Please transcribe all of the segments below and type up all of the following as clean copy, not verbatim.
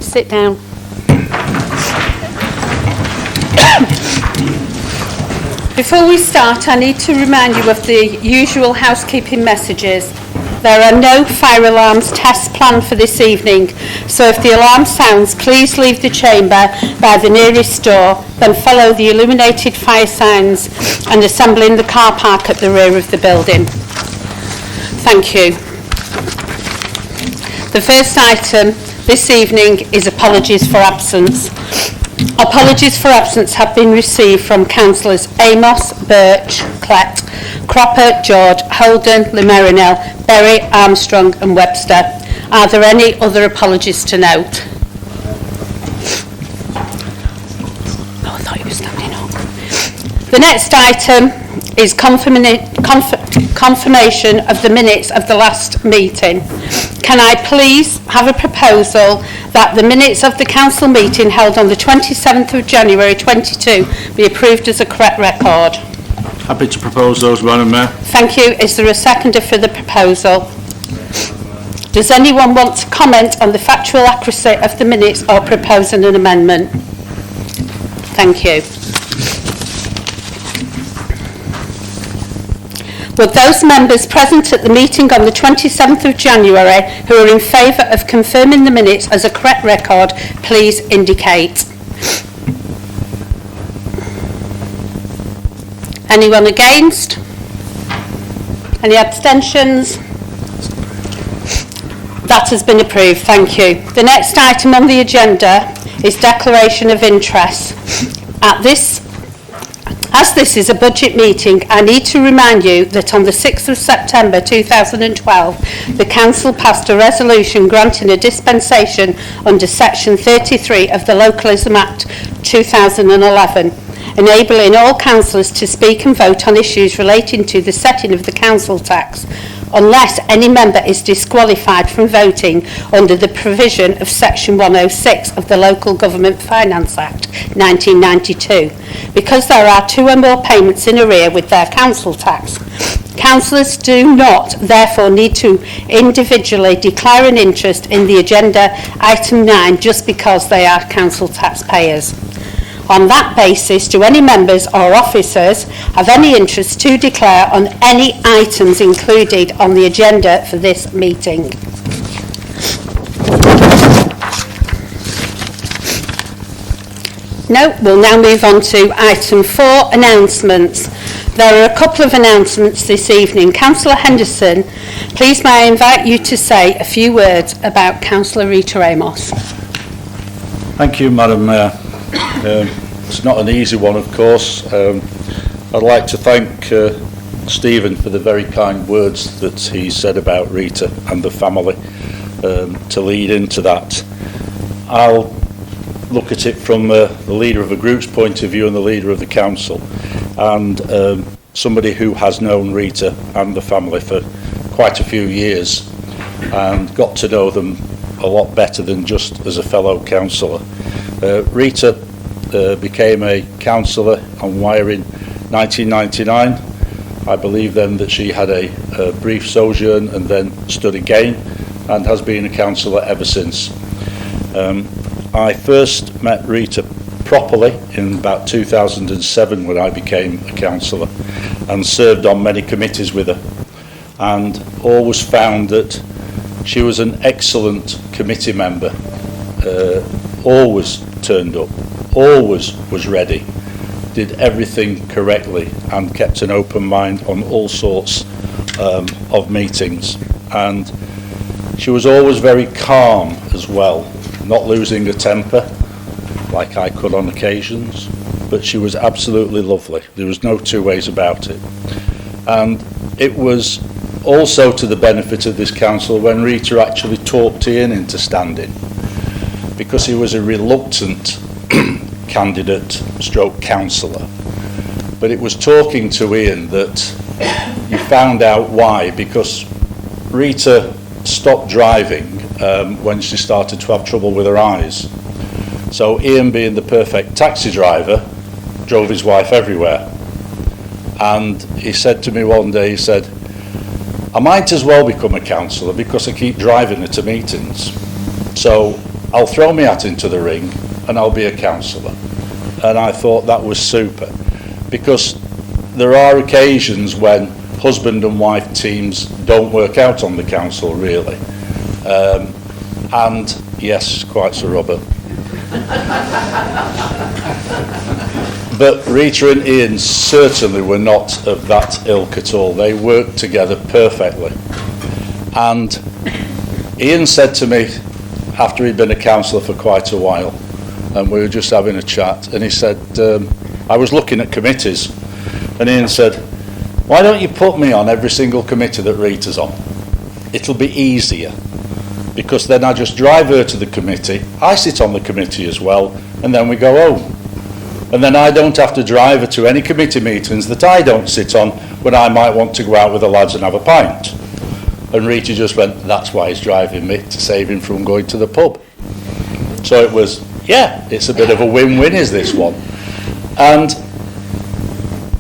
Sit down. Before we start, I need to remind you of the usual housekeeping messages. There are no fire alarms tests planned for this evening, so if the alarm sounds, please leave the chamber by the nearest door, then follow the illuminated fire signs and assemble in the car park at the rear of the building. Thank you. The first item this evening is apologies for absence. Apologies for absence have been received from councillors Amos, Birch, Clett, Cropper, George, Holden, Lemerinell, Berry, Armstrong and Webster. Are there any other apologies to note? Oh, I thought you were standing up. The next item is confirmation of the minutes of the last meeting. Can I please have a proposal that the minutes of the council meeting held on the 27th of January 22 be approved as a correct record? Happy to propose those, Madam Mayor. Thank you. Is there a seconder for the proposal? Does anyone want to comment on the factual accuracy of the minutes or propose an amendment? Thank you. Would those members present at the meeting on the 27th of January who are in favour of confirming the minutes as a correct record, please indicate. Anyone against? Any abstentions? That has been approved, thank you. The next item on the agenda is declaration of interest. As this is a budget meeting, I need to remind you that on the 6th of September 2012, the Council passed a resolution granting a dispensation under Section 33 of the Localised Act 2011, enabling all councillors to speak and vote on issues relating to the setting of the council tax, unless any member is disqualified from voting under the provision of Section 106 of the Local Government Finance Act 1992, because there are 2 or more payments in arrear with their council tax. Councillors do not, therefore, need to individually declare an interest in the agenda item 9 just because they are council taxpayers. On that basis, do any members or officers have any interest to declare on any items included on the agenda for this meeting? No, we'll now move on to item 4, announcements. There are a couple of announcements this evening. Councillor Henderson, please may I invite you to say a few words about Councillor Rita Amos. Thank you, Madam Mayor. It's not an easy one, of course. I'd like to thank Stephen for the very kind words that he said about Rita and the family to lead into that. I'll look at it from the leader of a group's point of view and the leader of the council, and somebody who has known Rita and the family for quite a few years and got to know them a lot better than just as a fellow councillor. Rita became a councillor on Wyre in 1999. I believe then that she had a brief sojourn and then stood again and has been a councillor ever since. I first met Rita properly in about 2007 when I became a councillor and served on many committees with her, and always found that she was an excellent committee member, always turned up, always was ready, did everything correctly and kept an open mind on all sorts of meetings. And she was always very calm as well, not losing her temper like I could on occasions, but she was absolutely lovely. There was no two ways about it. And it was also to the benefit of this council when Rita actually talked Ian into standing, because he was a reluctant candidate stroke councillor. But it was talking to Ian that you found out why, because Rita stopped driving when she started to have trouble with her eyes. So Ian, being the perfect taxi driver, drove his wife everywhere. And he said to me one day, he said, I might as well become a councillor because I keep driving her to meetings. So I'll throw my hat into the ring and I'll be a councillor. And I thought that was super, because there are occasions when husband and wife teams don't work out on the council, really. And yes, quite so, Robert. But Rita and Ian certainly were not of that ilk at all. They worked together perfectly. And Ian said to me, after he'd been a councillor for quite a while, and we were just having a chat, and he said, I was looking at committees, and Ian said, why don't you put me on every single committee that Rita's on? It'll be easier, because then I just drive her to the committee, I sit on the committee as well, and then we go home. And then I don't have to drive her to any committee meetings that I don't sit on when I might want to go out with the lads and have a pint. And Rita just went, that's why he's driving me, to save him from going to the pub. So it was, yeah, it's a bit of a win-win, is this one. And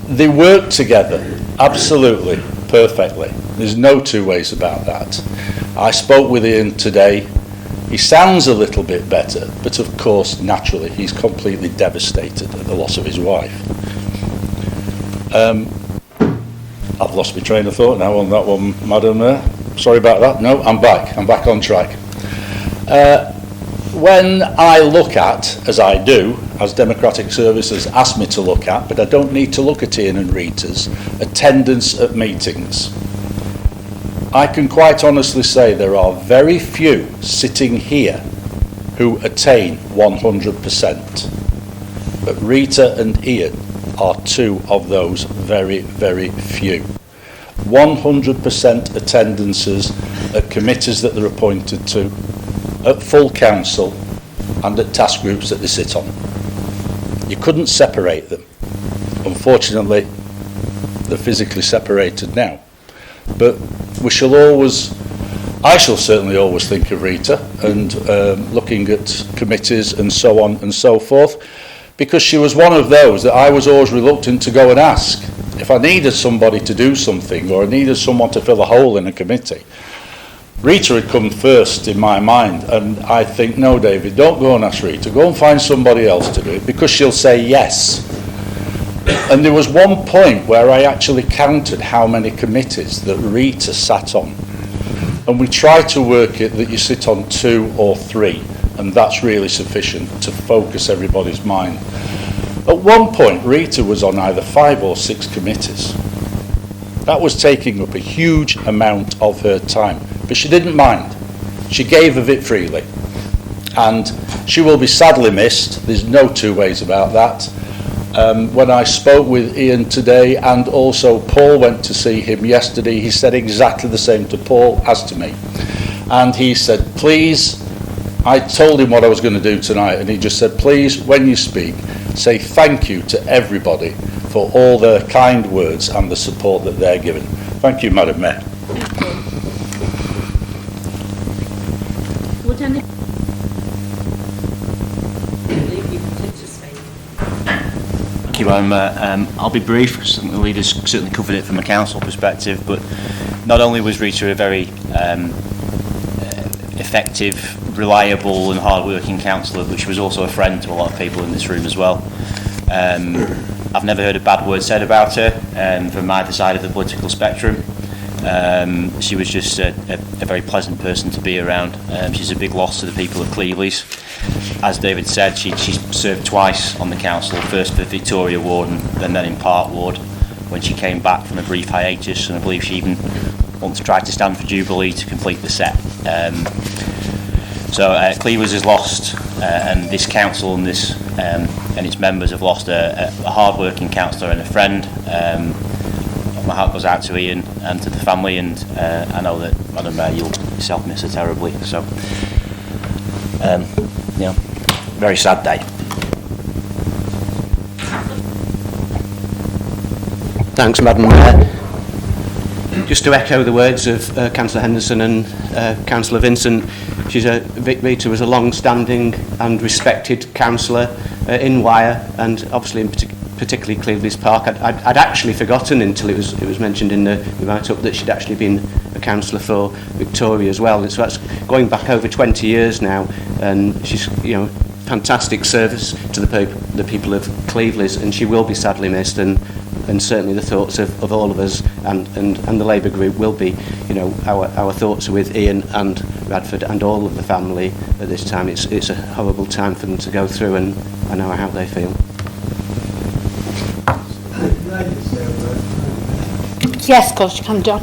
they worked together absolutely perfectly. There's no two ways about that. I spoke with Ian today. He sounds a little bit better, but of course, naturally, he's completely devastated at the loss of his wife. I've lost my train of thought now on that one, madam. Sorry about that. No, I'm back on track. When I look at, as I do, as Democratic Services asked me to look at, but I don't need to look at Ian and Rita's, attendance at meetings, I can quite honestly say there are very few sitting here who attain 100%. But Rita and Ian are two of those very, very few. 100% attendances at committees that they're appointed to, at full council, and at task groups that they sit on. You couldn't separate them. Unfortunately, they're physically separated now. But we shall always, I shall certainly always think of Rita and looking at committees and so on and so forth, because she was one of those that I was always reluctant to go and ask. If I needed somebody to do something or I needed someone to fill a hole in a committee, Rita had come first in my mind, and I think, no, David, don't go and ask Rita. Go and find somebody else to do it, because she'll say yes. And there was one point where I actually counted how many committees that Rita sat on. And we try to work it that you sit on 2 or 3, and that's really sufficient to focus everybody's mind. At one point, Rita was on either 5 or 6 committees. That was taking up a huge amount of her time. But she didn't mind. She gave of it freely. And she will be sadly missed. There's no two ways about that. When I spoke with Ian today, and also Paul went to see him yesterday, he said exactly the same to Paul as to me. And he said, please, I told him what I was going to do tonight, and he just said, please, when you speak, say thank you to everybody for all their kind words and the support that they're given. Thank you, Madam Mayor. Would any... Thank you, Madam Mayor. I'll be brief. Some of the leaders certainly covered it from a council perspective, but not only was Rita a very effective, reliable and hard-working councillor, but she was also a friend to a lot of people in this room as well. I've never heard a bad word said about her from either side of the political spectrum. She was just a very pleasant person to be around. She's a big loss to the people of Cleveley's. As David said, she served twice on the council, first for Victoria Ward and then in Park Ward when she came back from a brief hiatus, and I believe she even once tried to stand for Jubilee to complete the set. So Cleveley's has lost, and this council and this and its members have lost a hard-working councillor and a friend. My heart goes out to Ian and to the family, and I know that Madam Mayor, you'll yourself miss her terribly. So, very sad day. Thanks, Madam Mayor. Just to echo the words of Councillor Henderson and Councillor Vincent, Rita was a long-standing and respected councillor in Wyre, and obviously in particularly Cleveland's Park. I'd actually forgotten until it was mentioned in the write-up that she'd actually been a councillor for Victoria as well. So that's going back over 20 years now, and she's, you know, fantastic service to the people of Cleveland, and she will be sadly missed, and certainly the thoughts of all of us and the Labour group will be, you know, our thoughts are with Ian and Radford and all of the family at this time. It's a horrible time for them to go through, and I know how they feel. Yes, of course you can, John.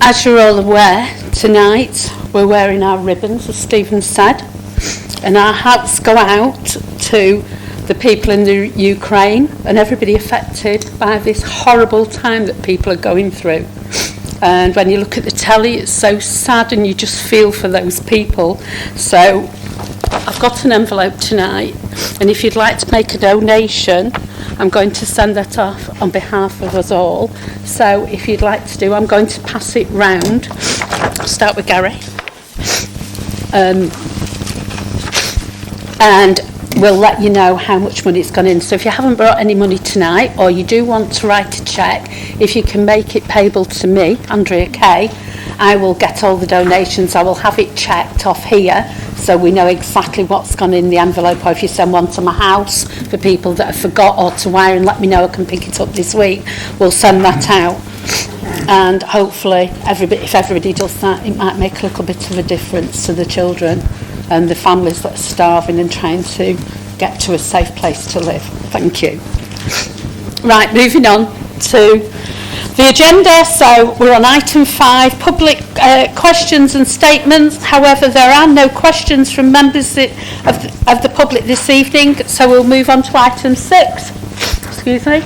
As you're all aware, tonight we're wearing our ribbons, as Stephen said, and our hats go out to the people in the Ukraine and everybody affected by this horrible time that people are going through. And when you look at the telly, it's so sad and you just feel for those people. So I've got an envelope tonight, and if you'd like to make a donation, I'm going to send that off on behalf of us all. So if you'd like to do, I'm going to pass it round. I'll start with Gary. And we'll let you know how much money it's gone in. So if you haven't brought any money tonight, or you do want to write a cheque, if you can make it payable to me, Andrea Kay, I will get all the donations. I will have it checked off here so we know exactly what's gone in the envelope. Or if you send one to my house for people that have forgot, or to Wyre and let me know I can pick it up this week, we'll send that out. And hopefully, if everybody does that, it might make a little bit of a difference to the children and the families that are starving and trying to get to a safe place to live. Thank you. Right, moving on to the agenda. So we're on item 5, public questions and statements. However, there are no questions from members of the public this evening, so we'll move on to item 6. Excuse me.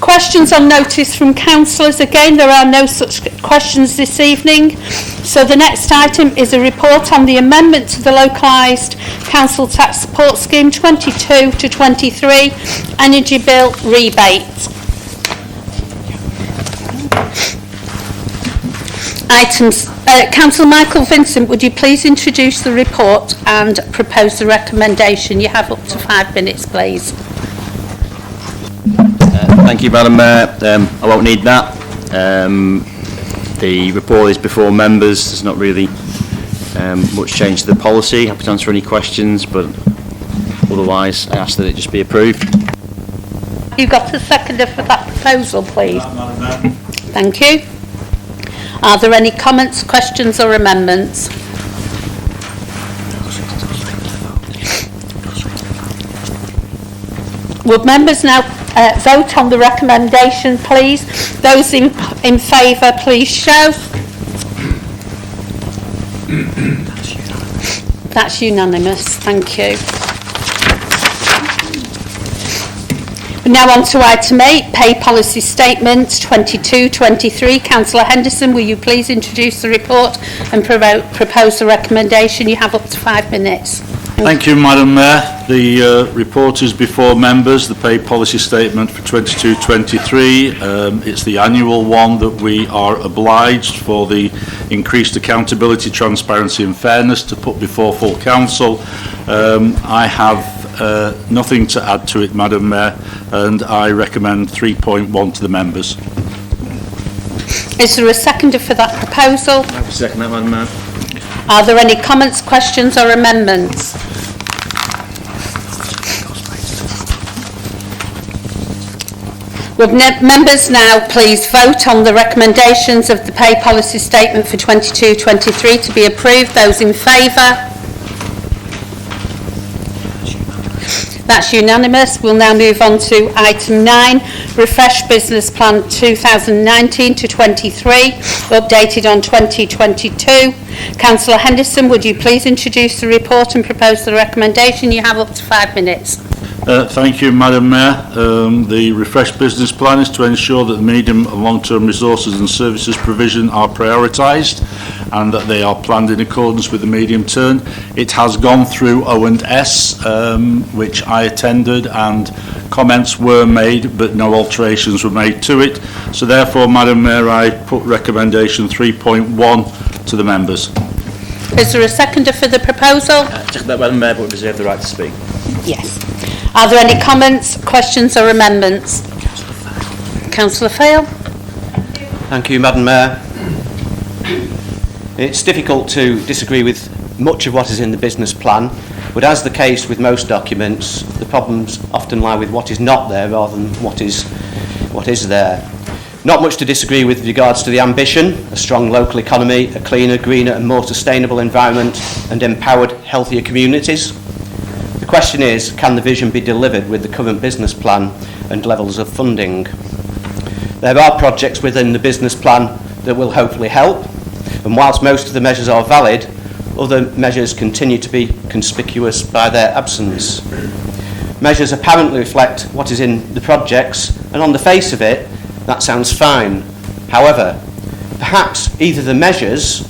Questions on notice from councillors. Again, there are no such questions this evening. So the next item is a report on the amendment to the Localised Council Tax Support Scheme 22 to 23 Energy Bill Rebate. Items. Councillor Michael Vincent, would you please introduce the report and propose the recommendation? You have up to 5 minutes, please. Thank you, Madam Mayor. I won't need that. The report is before members. There's not really much change to the policy. Happy to answer any questions, but otherwise I ask that it just be approved. You got a seconder for that proposal, please? Thank you. Are there any comments, questions or amendments? Would members now vote on the recommendation, please? Those in favour, please show. That's unanimous. Thank you. We're now on to item 8, Pay Policy Statements 22-23. Councillor Henderson, will you please introduce the report and propose the recommendation? You have up to 5 minutes. Thank you, Madam Mayor. The report is before members, the pay policy statement for 22-23. It's the annual one that we are obliged for the increased accountability, transparency and fairness to put before full council. I have nothing to add to it, Madam Mayor, and I recommend 3.1 to the members. Is there a seconder for that proposal? I will second that, Madam Mayor. Are there any comments, questions or amendments? Would members now please vote on the recommendations of the pay policy statement for 22-23 to be approved? Those in favour? That's unanimous. We'll now move on to item 9, Refresh Business Plan 2019 to 23, updated on 2022. Councillor Henderson, would you please introduce the report and propose the recommendation? You have up to 5 minutes. Thank you, Madam Mayor. The Refresh Business Plan is to ensure that the medium and long-term resources and services provision are prioritised and that they are planned in accordance with the medium term. It has gone through O&S, which I attended, and comments were made, but no alterations were made to it. So therefore, Madam Mayor, I put recommendation 3.1 to the members. Is there a seconder for the proposal? Second that, Madam Mayor, but we reserve the right to speak. Yes. Are there any comments, questions or amendments? Councillor Fail. Thank you, Madam Mayor. It's difficult to disagree with much of what is in the business plan, but as the case with most documents, the problems often lie with what is not there rather than what is there. Not much to disagree with regards to the ambition: a strong local economy, a cleaner, greener and more sustainable environment and empowered, healthier communities. The question is, can the vision be delivered with the current business plan and levels of funding? There are projects within the business plan that will hopefully help, and whilst most of the measures are valid, other measures continue to be conspicuous by their absence. Measures apparently reflect what is in the projects, and on the face of it, that sounds fine. However, perhaps either the measures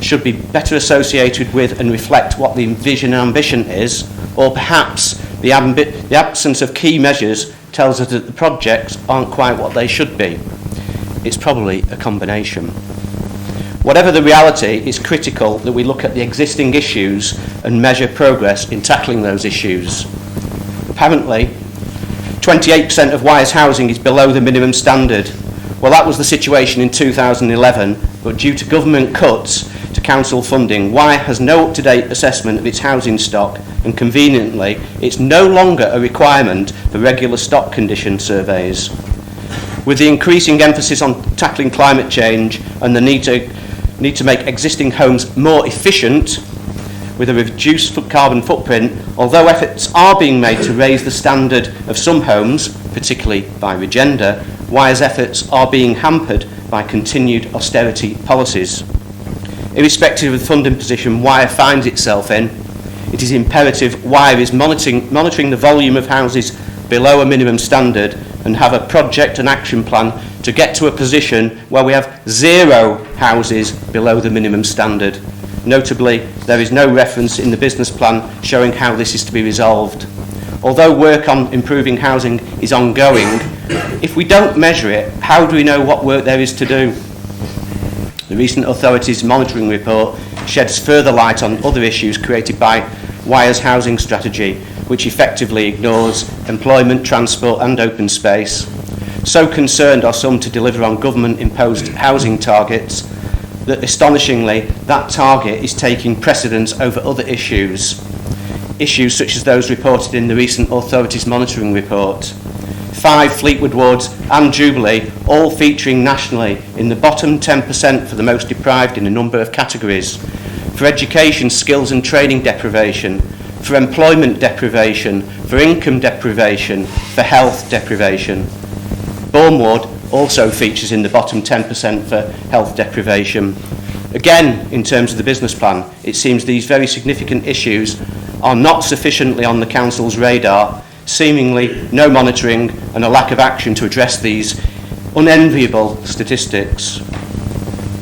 should be better associated with and reflect what the vision and ambition is, or perhaps the absence of key measures tells us that the projects aren't quite what they should be. It's probably a combination. Whatever the reality, it's critical that we look at the existing issues and measure progress in tackling those issues. Apparently, 28% of Wyre's housing is below the minimum standard. Well, that was the situation in 2011, but due to government cuts to council funding, Wyre has no up-to-date assessment of its housing stock, and conveniently, it's no longer a requirement for regular stock condition surveys. With the increasing emphasis on tackling climate change and the need to make existing homes more efficient with a reduced carbon footprint, although efforts are being made to raise the standard of some homes, particularly by Regenda, Wyre's efforts are being hampered by continued austerity policies. Irrespective of the funding position Wyre finds itself in, it is imperative Wyre is monitoring the volume of houses below a minimum standard and have a project and action plan to get to a position where we have 0 houses below the minimum standard. Notably, there is no reference in the business plan showing how this is to be resolved. Although work on improving housing is ongoing, if we don't measure it, how do we know what work there is to do? The recent authorities monitoring report sheds further light on other issues created by Wyre's housing strategy, which effectively ignores employment, transport and open space. So concerned are some to deliver on government-imposed housing targets that, astonishingly, that target is taking precedence over other issues such as those reported in the recent Authorities Monitoring Report. 5 Fleetwood Woods and Jubilee, all featuring nationally in the bottom 10% for the most deprived in a number of categories: for education, skills and training deprivation, for employment deprivation, for income deprivation, for health deprivation. Bournemouth also features in the bottom 10% for health deprivation. Again, in terms of the business plan, it seems these very significant issues are not sufficiently on the Council's radar, seemingly no monitoring and a lack of action to address these unenviable statistics.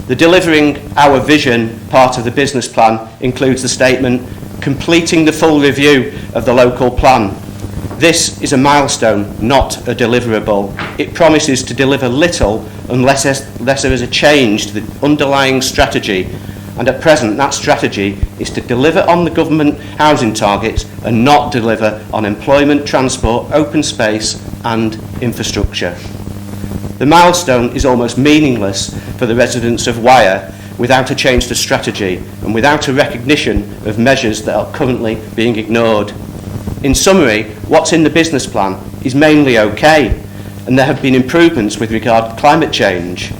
The delivering our vision part of the business plan includes the statement, completing the full review of the local plan. This is a milestone, not a deliverable. It promises to deliver little unless there is a change to the underlying strategy, and at present that strategy is to deliver on the government housing targets and not deliver on employment, transport, open space and infrastructure. The milestone is almost meaningless for the residents of Wyre without a change to strategy and without a recognition of measures that are currently being ignored. In summary, what's in the business plan is mainly okay, and there have been improvements with regard to climate change.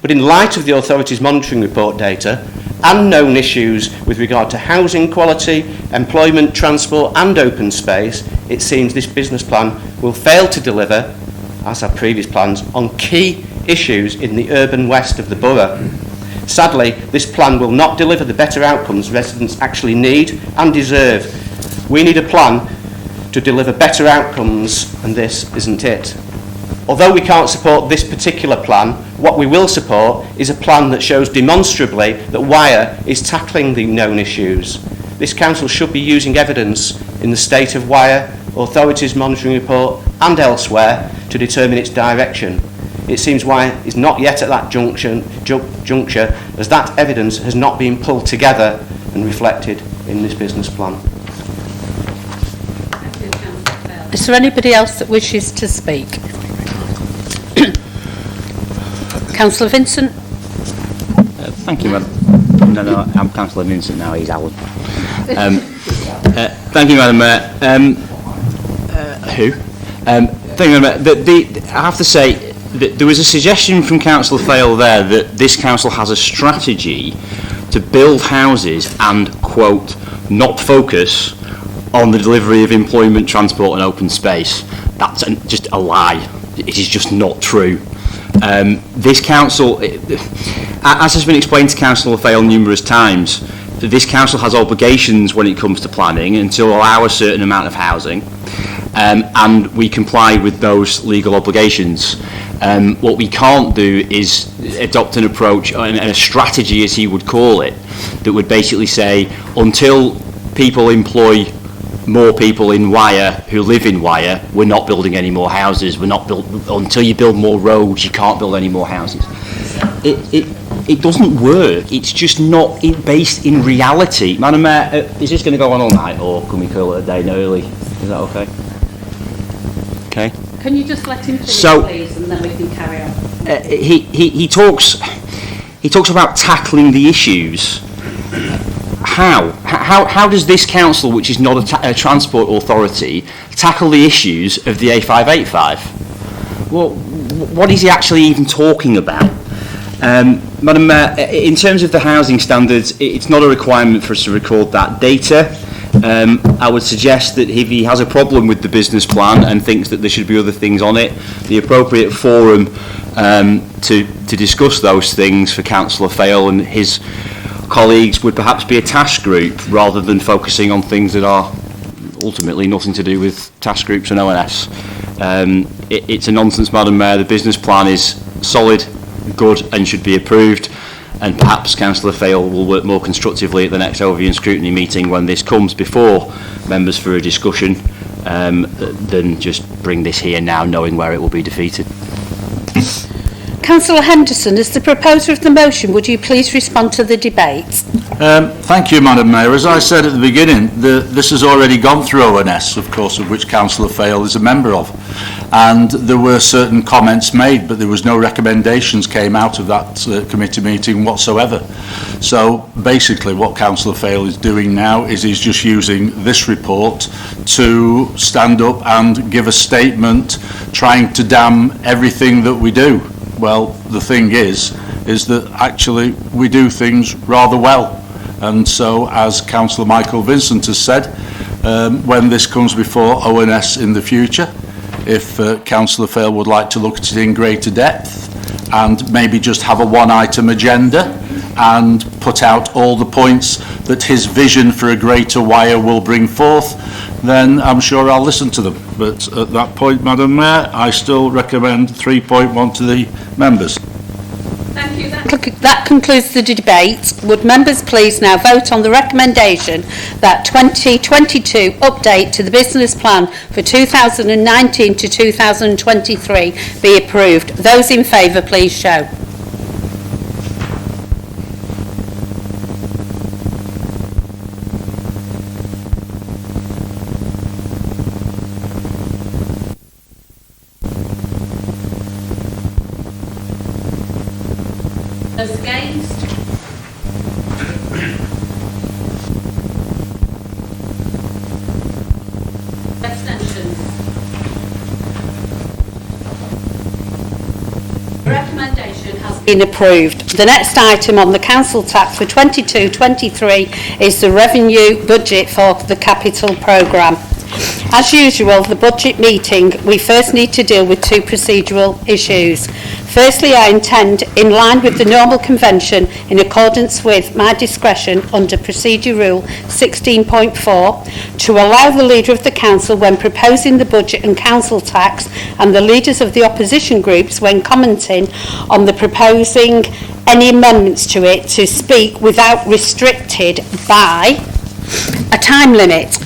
But in light of the Authorities Monitoring Report data and known issues with regard to housing quality, employment, transport and open space, it seems this business plan will fail to deliver, as our previous plans, on key issues in the urban west of the borough. Sadly, this plan will not deliver the better outcomes residents actually need and deserve. We need a plan to deliver better outcomes, and this isn't it. Although we can't support this particular plan, what we will support is a plan that shows demonstrably that Wyre is tackling the known issues. This council should be using evidence in the State of Wyre, Authorities Monitoring Report and elsewhere to determine its direction. It seems Wyre is not yet at that juncture, as that evidence has not been pulled together and reflected in this business plan. Is there anybody else that wishes to speak? Councillor Vincent. Thank you, Madam. No, I'm Councillor Vincent now. He's Alan. Thank you, Madam Mayor. Thank you, Madam Mayor. I have to say that there was a suggestion from Councillor Fale there that this council has a strategy to build houses and, quote, not focus on the delivery of employment, transport and open space. That's just a lie. It is just not true. This council, as has been explained to Councillor Fale numerous times, this council has obligations when it comes to planning and to allow a certain amount of housing, and we comply with those legal obligations. What we can't do is adopt an approach and a strategy, as he would call it, that would basically say until people employ more people in Wyre who live in Wyre, we're not building any more houses. We're not until you build more roads, you can't build any more houses. It doesn't work. It's just not based in reality. Madam Mayor, is this going to go on all night, or can we call it a day early? Is that okay? Okay. Can you just let him finish, please, and then we can carry on? He talks about tackling the issues. How does this council, which is not a transport authority, tackle the issues of the A585? Well, what is he actually even talking about? Madam Mayor, in terms of the housing standards, it's not a requirement for us to record that data. I would suggest that if he has a problem with the business plan and thinks that there should be other things on it, the appropriate forum to discuss those things for Councillor Fale and his colleagues would perhaps be a task group rather than focusing on things that are ultimately nothing to do with task groups and ONS. It's a nonsense, Madam Mayor. The business plan is solid, good and should be approved, and perhaps Councillor Fale will work more constructively at the next overview and scrutiny meeting when this comes before members for a discussion than just bring this here now knowing where it will be defeated. Councillor Henderson, as the proposer of the motion, would you please respond to the debate? Thank you, Madam Mayor. As I said at the beginning, this has already gone through ONS, of course, of which Councillor Fale is a member of. And there were certain comments made, but there was no recommendations came out of that committee meeting whatsoever. So basically what Councillor Fale is doing now is he's just using this report to stand up and give a statement trying to damn everything that we do. Well, the thing is that actually we do things rather well. And so, as Councillor Michael Vincent has said, when this comes before ONS in the future, if Councillor Fale would like to look at it in greater depth and maybe just have a one-item agenda and put out all the points that his vision for a greater Wyre will bring forth, then I'm sure I'll listen to them. But at that point, Madam Mayor, I still recommend 3.1 to the members. Thank you. That concludes the debate. Would members please now vote on the recommendation that 2022 update to the business plan for 2019 to 2023 be approved? Those in favour, please show. Those against? Abstentions? The recommendation has been approved. The next item on the council tax for 22-23 is the revenue budget for the capital programme. As usual, the budget meeting, we first need to deal with two procedural issues. Firstly, I intend, in line with the normal convention, in accordance with my discretion under Procedure Rule 16.4, to allow the Leader of the Council, when proposing the budget and council tax, and the leaders of the opposition groups, when commenting on the proposing any amendments to it, to speak without restricted by a time limit.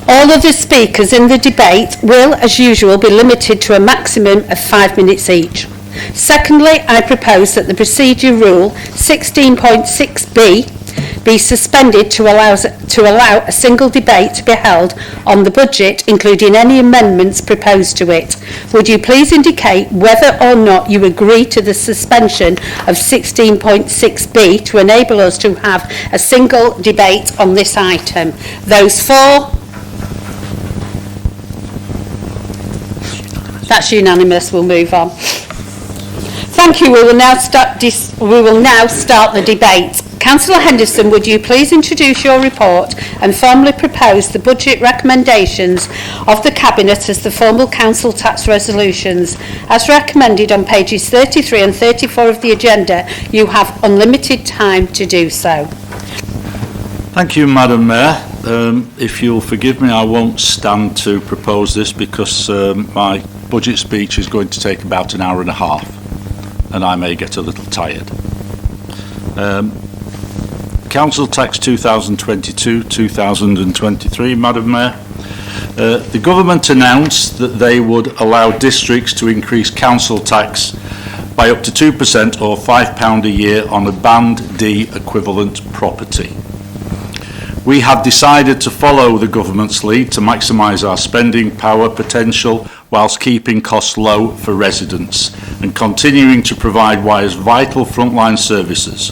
All other speakers in the debate will, as usual, be limited to a maximum of 5 minutes each. Secondly, I propose that the Procedure Rule 16.6b be suspended to allow a single debate to be held on the budget, including any amendments proposed to it. Would you please indicate whether or not you agree to the suspension of 16.6b to enable us to have a single debate on this item? Those for? That's unanimous. We'll move on. Thank you. We will now start the debate. Councillor Henderson, would you please introduce your report and formally propose the budget recommendations of the Cabinet as the formal council tax resolutions? As recommended on pages 33 and 34 of the agenda, you have unlimited time to do so. Thank you, Madam Mayor. If you'll forgive me, I won't stand to propose this because my budget speech is going to take about an hour and a half and I may get a little tired. Council Tax 2022-2023, Madam Mayor. The government announced that they would allow districts to increase council tax by up to 2% or £5 a year on a Band D equivalent property. We have decided to follow the government's lead to maximise our spending power potential whilst keeping costs low for residents and continuing to provide Wyre's vital frontline services.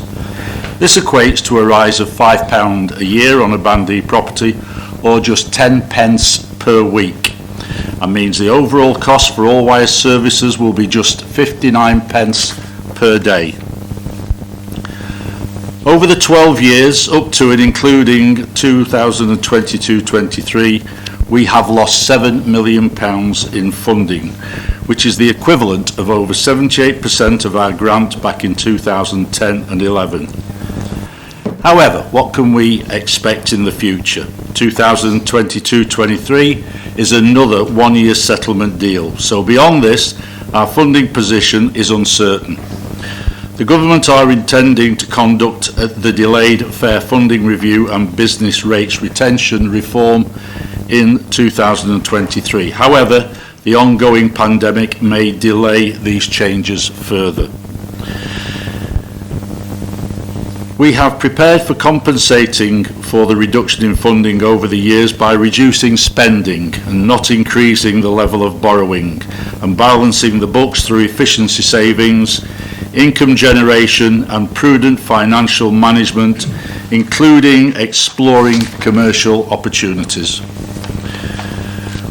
This equates to a rise of £5 a year on a Band D property or just 10 pence per week, and means the overall cost for all Wyre services will be just 59 pence per day. Over the 12 years up to and including 2022-23, we have lost £7 million in funding, which is the equivalent of over 78% of our grant back in 2010 and 11. However, what can we expect in the future? 2022-23 is another one-year settlement deal, so beyond this, our funding position is uncertain. The government are intending to conduct the delayed fair funding review and business rates retention reform in 2023. However, the ongoing pandemic may delay these changes further. We have prepared for compensating for the reduction in funding over the years by reducing spending and not increasing the level of borrowing, and balancing the books through efficiency savings, income generation and prudent financial management, including exploring commercial opportunities.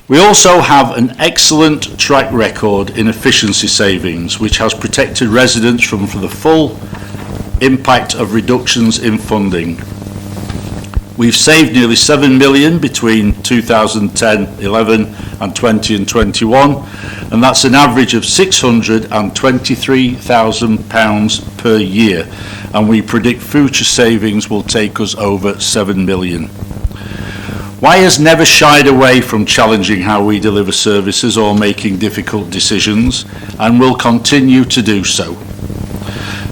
We also have an excellent track record in efficiency savings, which has protected residents from the full impact of reductions in funding. We've saved nearly 7 million between 2010-11 and 20 and 21, and that's an average of £623,000 per year, and we predict future savings will take us over 7 million. Wyre's never shied away from challenging how we deliver services or making difficult decisions, and will continue to do so.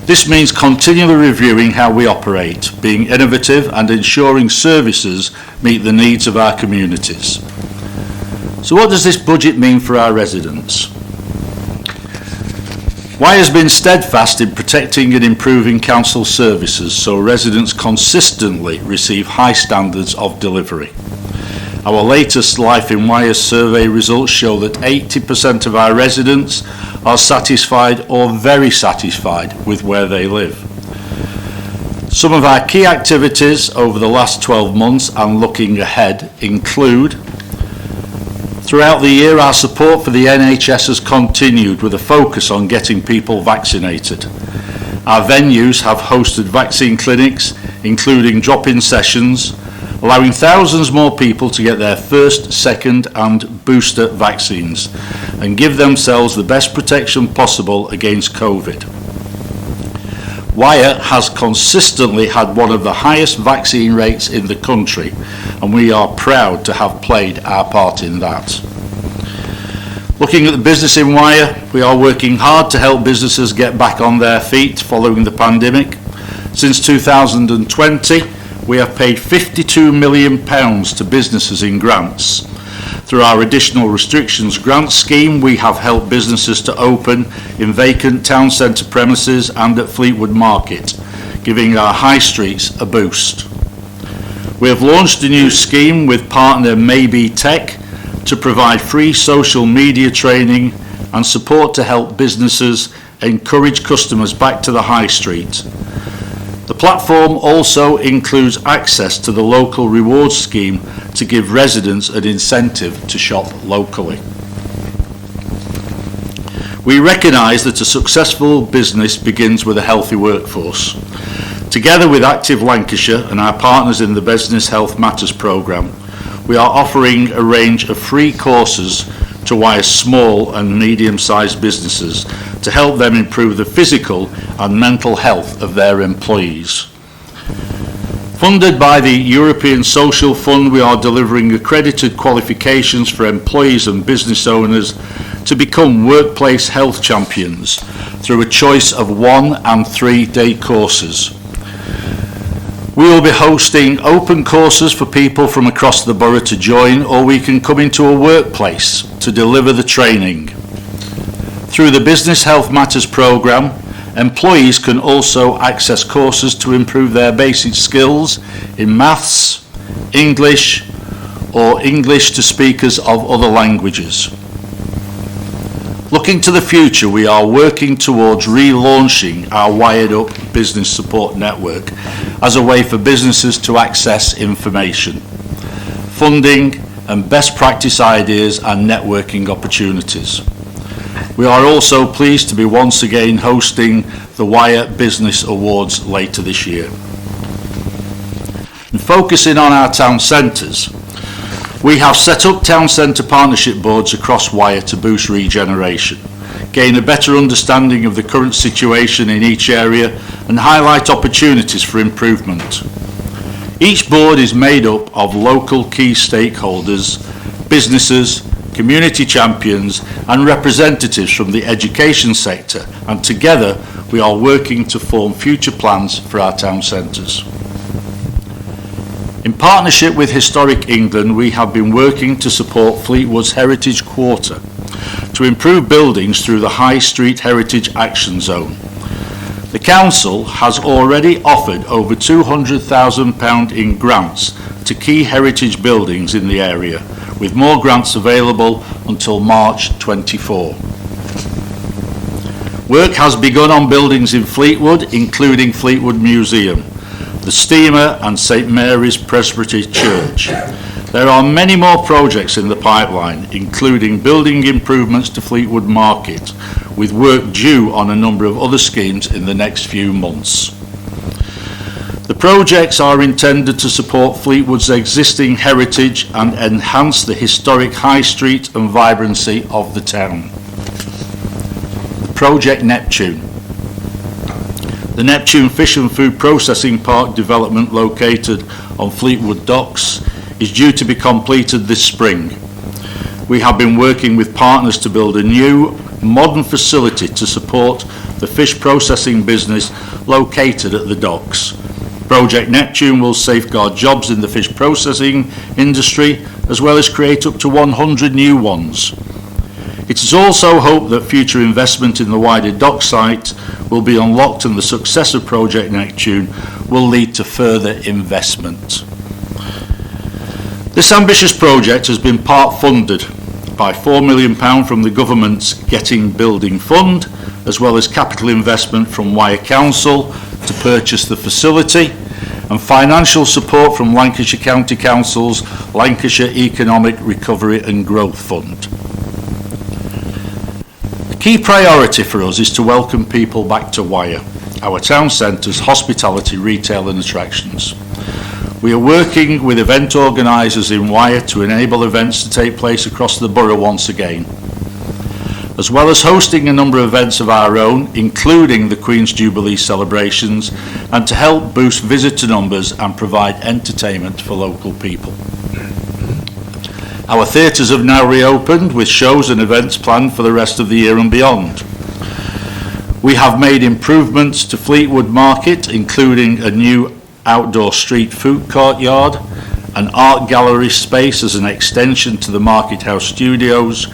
This means continually reviewing how we operate, being innovative and ensuring services meet the needs of our communities. So what does this budget mean for our residents? Wyre has been steadfast in protecting and improving council services so residents consistently receive high standards of delivery. Our latest Life in Wyre survey results show that 80% of our residents are satisfied or very satisfied with where they live. Some of our key activities over the last 12 months and looking ahead include: throughout the year, our support for the NHS has continued with a focus on getting people vaccinated. Our venues have hosted vaccine clinics, including drop-in sessions, allowing thousands more people to get their first, second and booster vaccines and give themselves the best protection possible against COVID. Wyre has consistently had one of the highest vaccine rates in the country, and we are proud to have played our part in that. Looking at the business in Wyre, we are working hard to help businesses get back on their feet following the pandemic. Since 2020, we have paid £52 million to businesses in grants. Through our additional restrictions grant scheme, we have helped businesses to open in vacant town centre premises and at Fleetwood Market, giving our high streets a boost. We have launched a new scheme with partner Rebate to provide free social media training and support to help businesses encourage customers back to the high street. The platform also includes access to the local rewards scheme to give residents an incentive to shop locally. We recognise that a successful business begins with a healthy workforce. Together with Active Lancashire and our partners in the Business Health Matters programme, we are offering a range of free courses to Wyre small and medium-sized businesses to help them improve the physical and mental health of their employees. Funded by the European Social Fund, we are delivering accredited qualifications for employees and business owners to become workplace health champions through a choice of 1- and 3-day courses. We will be hosting open courses for people from across the borough to join, or we can come into a workplace to deliver the training. Through the Business Health Matters programme, employees can also access courses to improve their basic skills in maths, English, or English to speakers of other languages. Looking to the future, we are working towards relaunching our Wired Up Business Support Network as a way for businesses to access information, funding and best practice ideas and networking opportunities. We are also pleased to be once again hosting the Wyre Business Awards later this year. And focusing on our town centres, we have set up town centre partnership boards across Wyre to boost regeneration, gain a better understanding of the current situation in each area and highlight opportunities for improvement. Each board is made up of local key stakeholders, businesses, community champions and representatives from the education sector, and together we are working to form future plans for our town centres. In partnership with Historic England, we have been working to support Fleetwood's Heritage Quarter to improve buildings through the High Street Heritage Action Zone. The council has already offered over £200,000 in grants to key heritage buildings in the area, with more grants available until March 24. Work has begun on buildings in Fleetwood, including Fleetwood Museum, the Steamer and St Mary's Presbytery Church. There are many more projects in the pipeline, including building improvements to Fleetwood Market, with work due on a number of other schemes in the next few months. The projects are intended to support Fleetwood's existing heritage and enhance the historic high street and vibrancy of the town. Project Neptune. The Neptune Fish and Food Processing Park development located on Fleetwood Docks is due to be completed this spring. We have been working with partners to build a new, modern facility to support the fish processing business located at the docks. Project Neptune will safeguard jobs in the fish processing industry, as well as create up to 100 new ones. It is also hoped that future investment in the wider dock site will be unlocked, and the success of Project Neptune will lead to further investment. This ambitious project has been part funded by £4 million from the government's Getting Building Fund, as well as capital investment from Wyre Council to purchase the facility, and financial support from Lancashire County Council's Lancashire Economic Recovery and Growth Fund. A key priority for us is to welcome people back to Wyre, our town centre's hospitality, retail and attractions. We are working with event organisers in Wyre to enable events to take place across the borough once again, as well as hosting a number of events of our own, including the Queen's Jubilee celebrations, and to help boost visitor numbers and provide entertainment for local people. Our theatres have now reopened, with shows and events planned for the rest of the year and beyond. We have made improvements to Fleetwood Market, including a new outdoor street food courtyard, an art gallery space as an extension to the Market House studios,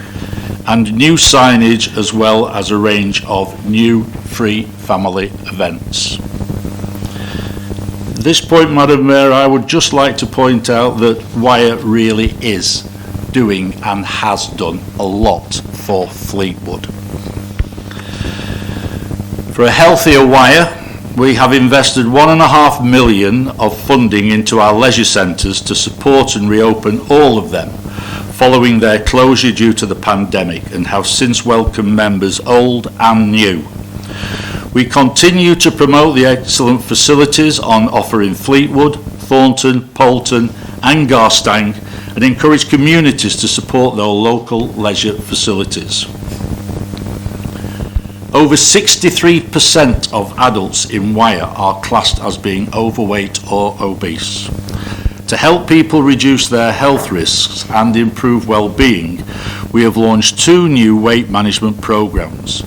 and new signage, as well as a range of new free family events. At this point, Madam Mayor, I would just like to point out that Wyre really is doing and has done a lot for Fleetwood. For a healthier Wyre, we have invested £1.5 million of funding into our leisure centres to support and reopen all of them following their closure due to the pandemic, and have since welcomed members old and new. We continue to promote the excellent facilities on offer in Fleetwood, Thornton, Poulton and Garstang, and encourage communities to support their local leisure facilities. Over 63% of adults in Wyre are classed as being overweight or obese. To help people reduce their health risks and improve well-being, we have launched 2 new weight management programs.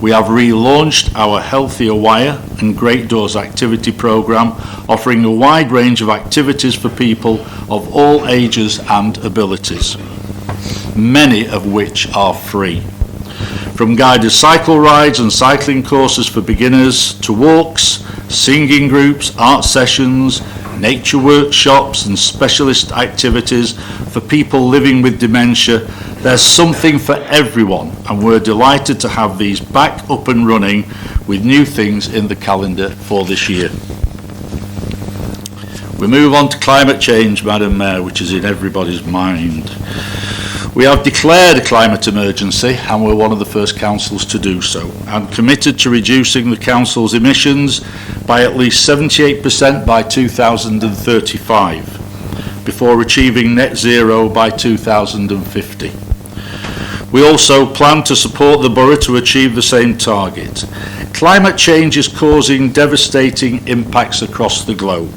We have relaunched our Healthier Wyre and Great Doors activity program, offering a wide range of activities for people of all ages and abilities, many of which are free. From guided cycle rides and cycling courses for beginners to walks, singing groups, art sessions, nature workshops and specialist activities for people living with dementia, there's something for everyone, and we're delighted to have these back up and running with new things in the calendar for this year. We move on to climate change, Madam Mayor, which is in everybody's mind. We have declared a climate emergency, and we're one of the first councils to do so, and committed to reducing the council's emissions by at least 78% by 2035, before achieving net zero by 2050. We also plan to support the borough to achieve the same target. Climate change is causing devastating impacts across the globe.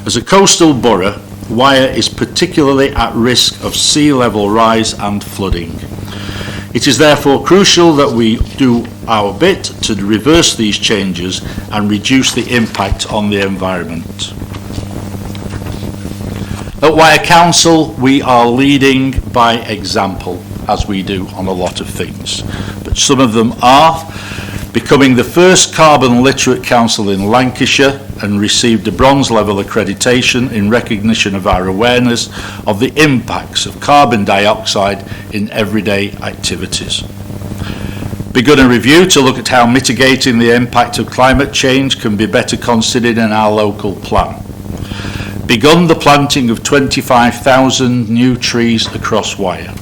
As a coastal borough, Wyre is particularly at risk of sea level rise and flooding. It is therefore crucial that we do our bit to reverse these changes and reduce the impact on the environment. At Wyre Council, we are leading by example, as we do on a lot of things. But some of them are becoming the first carbon literate council in Lancashire, and received a bronze level accreditation in recognition of our awareness of the impacts of carbon dioxide in everyday activities. Begun a review to look at how mitigating the impact of climate change can be better considered in our local plan. Begun the planting of 25,000 new trees across Wyre.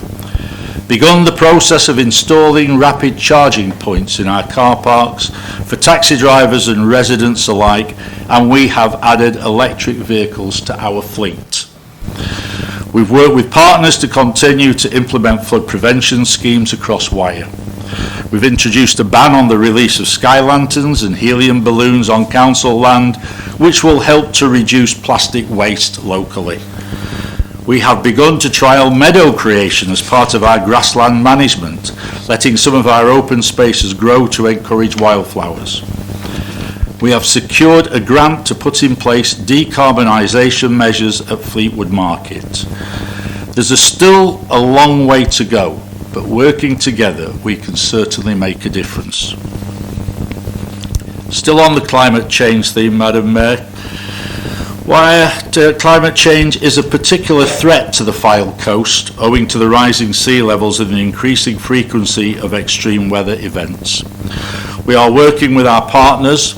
Begun the process of installing rapid charging points in our car parks for taxi drivers and residents alike, and we have added electric vehicles to our fleet. We've worked with partners to continue to implement flood prevention schemes across Wyre. We've introduced a ban on the release of sky lanterns and helium balloons on council land, which will help to reduce plastic waste locally. We have begun to trial meadow creation as part of our grassland management, letting some of our open spaces grow to encourage wildflowers. We have secured a grant to put in place decarbonisation measures at Fleetwood Market. There's still a long way to go, but working together we can certainly make a difference. Still on the climate change theme, Madam Mayor, climate change is a particular threat to the Fylde coast owing to the rising sea levels and the increasing frequency of extreme weather events. We are working with our partners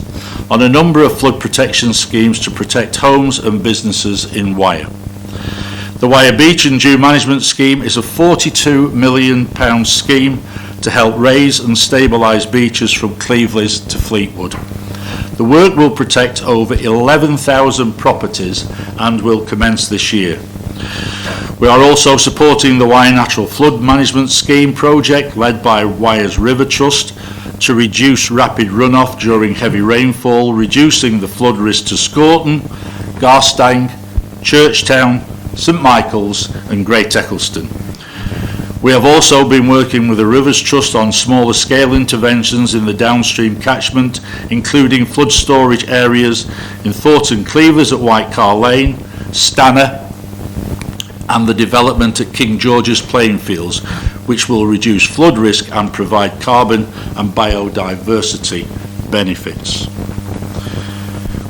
on a number of flood protection schemes to protect homes and businesses in Wyre. The Wyre Beach and Dune Management Scheme is a £42 million scheme to help raise and stabilise beaches from Cleveland to Fleetwood. The work will protect over 11,000 properties and will commence this year. We are also supporting the Wyre Natural Flood Management Scheme project led by Wyre's River Trust to reduce rapid runoff during heavy rainfall, reducing the flood risk to Scorton, Garstang, Churchtown, St Michael's and Great Eccleston. We have also been working with the Rivers Trust on smaller scale interventions in the downstream catchment, including flood storage areas in Thornton Cleavers at White Car Lane, Stanner, and the development at King George's playing fields, which will reduce flood risk and provide carbon and biodiversity benefits.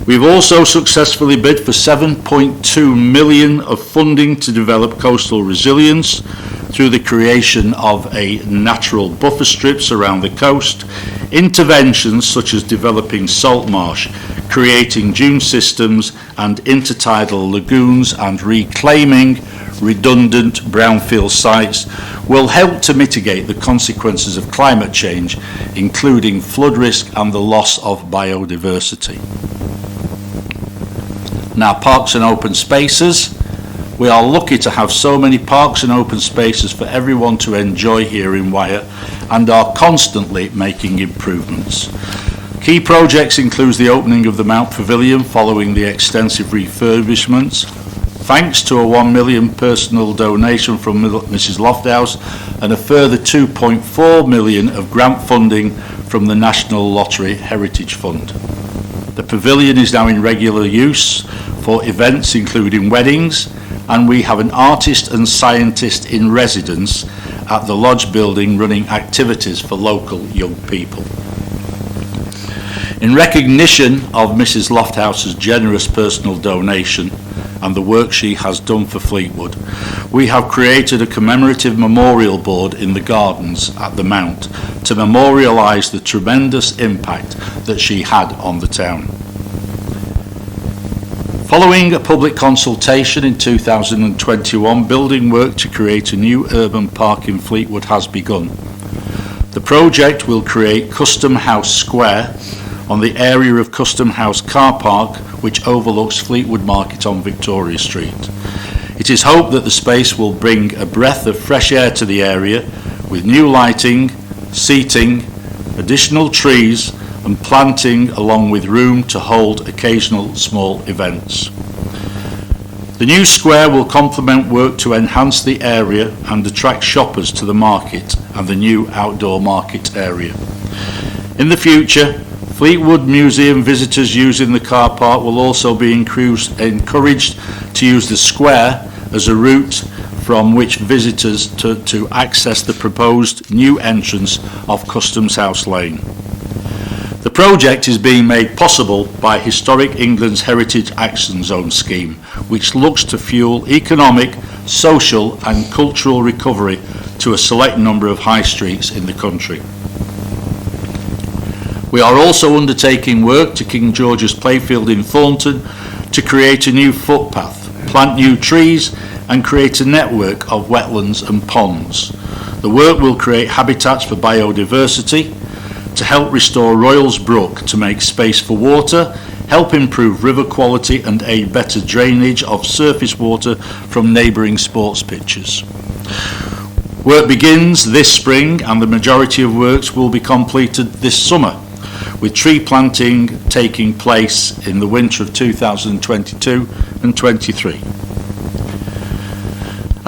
We've also successfully bid for £7.2 million of funding to develop coastal resilience through the creation of a natural buffer strips around the coast, interventions such as developing salt marsh, creating dune systems and intertidal lagoons, and reclaiming redundant brownfield sites will help to mitigate the consequences of climate change, including flood risk and the loss of biodiversity. Now, parks and open spaces. We are lucky to have so many parks and open spaces for everyone to enjoy here in Wyre, and are constantly making improvements. Key projects include the opening of the Mount Pavilion following the extensive refurbishments, thanks to a £1 million personal donation from Mrs Lofthouse and a further £2.4 million of grant funding from the National Lottery Heritage Fund. The pavilion is now in regular use for events including weddings, and we have an artist and scientist in residence at the Lodge building running activities for local young people. In recognition of Mrs Lofthouse's generous personal donation and the work she has done for Fleetwood, we have created a commemorative memorial board in the gardens at the Mount to memorialise the tremendous impact that she had on the town. Following a public consultation in 2021, building work to create a new urban park in Fleetwood has begun. The project will create Custom House Square on the area of Custom House Car Park, which overlooks Fleetwood Market on Victoria Street. It is hoped that the space will bring a breath of fresh air to the area with new lighting, seating, additional trees and planting, along with room to hold occasional small events. The new square will complement work to enhance the area and attract shoppers to the market and the new outdoor market area. In the future, Fleetwood Museum visitors using the car park will also be encouraged to use the square as a route from which visitors to access the proposed new entrance of Customs House Lane. The project is being made possible by Historic England's Heritage Action Zone scheme, which looks to fuel economic, social and cultural recovery to a select number of high streets in the country. We are also undertaking work to King George's Playfield in Thornton to create a new footpath, plant new trees and create a network of wetlands and ponds. The work will create habitats for biodiversity, to help restore Royals Brook to make space for water, help improve river quality and aid better drainage of surface water from neighbouring sports pitches. Work begins this spring and the majority of works will be completed this summer, with tree planting taking place in the winter of 2022 and 23.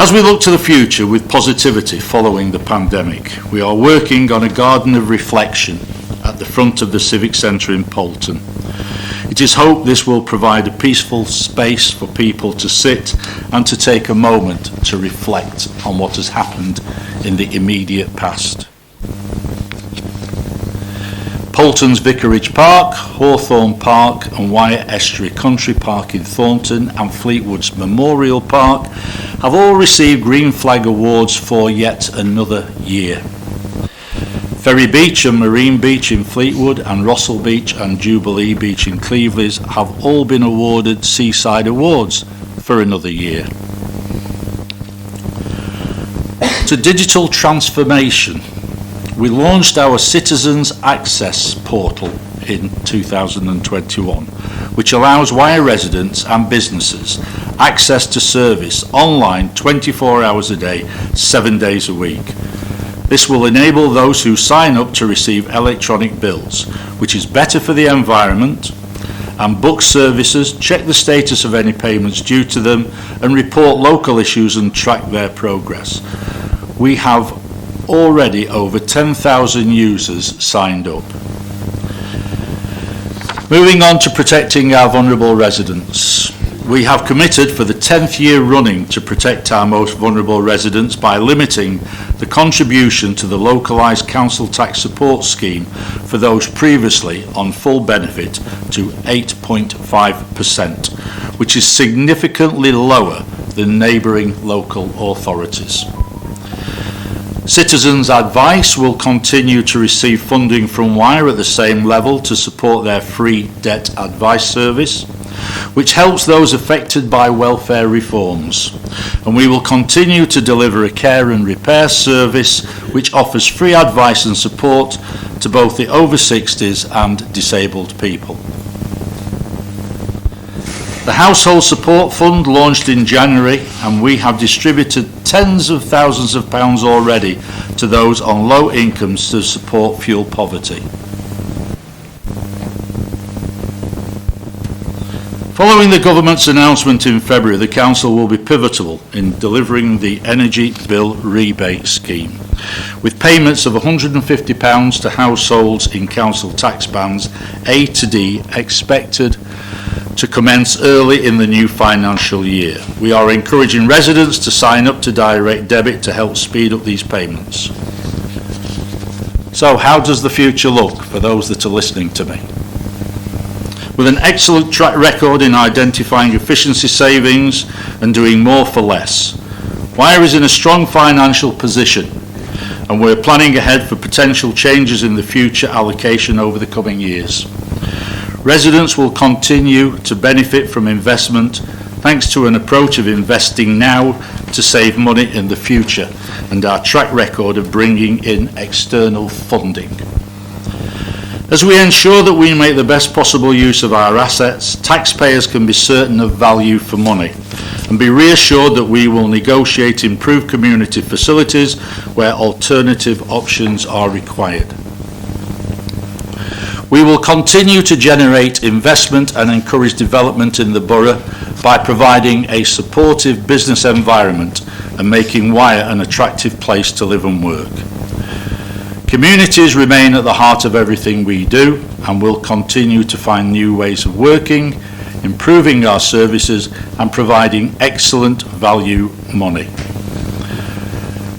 As we look to the future with positivity following the pandemic, we are working on a garden of reflection at the front of the Civic Centre in Poulton. It is hoped this will provide a peaceful space for people to sit and to take a moment to reflect on what has happened in the immediate past. Poulton's Vicarage Park, Hawthorne Park and Wyre Estuary Country Park in Thornton and Fleetwood's Memorial Park have all received Green Flag Awards for yet another year. Ferry Beach and Marine Beach in Fleetwood and Rossall Beach and Jubilee Beach in Cleveland have all been awarded Seaside Awards for another year. To digital transformation, we launched our Citizens Access portal in 2021, which allows Wyre residents and businesses access to service online 24 hours a day, 7 days a week. This will enable those who sign up to receive electronic bills, which is better for the environment, and book services, check the status of any payments due to them, and report local issues and track their progress. We have already over 10,000 users signed up. Moving on to protecting our vulnerable residents. We have committed for the 10th year running to protect our most vulnerable residents by limiting the contribution to the Localised Council Tax Support Scheme for those previously on full benefit to 8.5%, which is significantly lower than neighbouring local authorities. Citizens Advice will continue to receive funding from Wyre at the same level to support their free debt advice service, which helps those affected by welfare reforms. And we will continue to deliver a care and repair service which offers free advice and support to both the over 60s and disabled people. The Household Support Fund launched in January, and we have distributed tens of thousands of pounds already to those on low incomes to support fuel poverty. Following the government's announcement in February, the Council will be pivotal in delivering the Energy Bill Rebate scheme, with payments of £150 to households in council tax bands A to D expected to commence early in the new financial year. We are encouraging residents to sign up to direct debit to help speed up these payments. So how does the future look for those that are listening to me? With an excellent track record in identifying efficiency savings and doing more for less, Wyre is in a strong financial position, and we're planning ahead for potential changes in the future allocation over the coming years. Residents will continue to benefit from investment thanks to an approach of investing now to save money in the future and our track record of bringing in external funding. As we ensure that we make the best possible use of our assets, taxpayers can be certain of value for money and be reassured that we will negotiate improved community facilities where alternative options are required. We will continue to generate investment and encourage development in the borough by providing a supportive business environment and making Wyre an attractive place to live and work. Communities remain at the heart of everything we do, and will continue to find new ways of working, improving our services and providing excellent value money.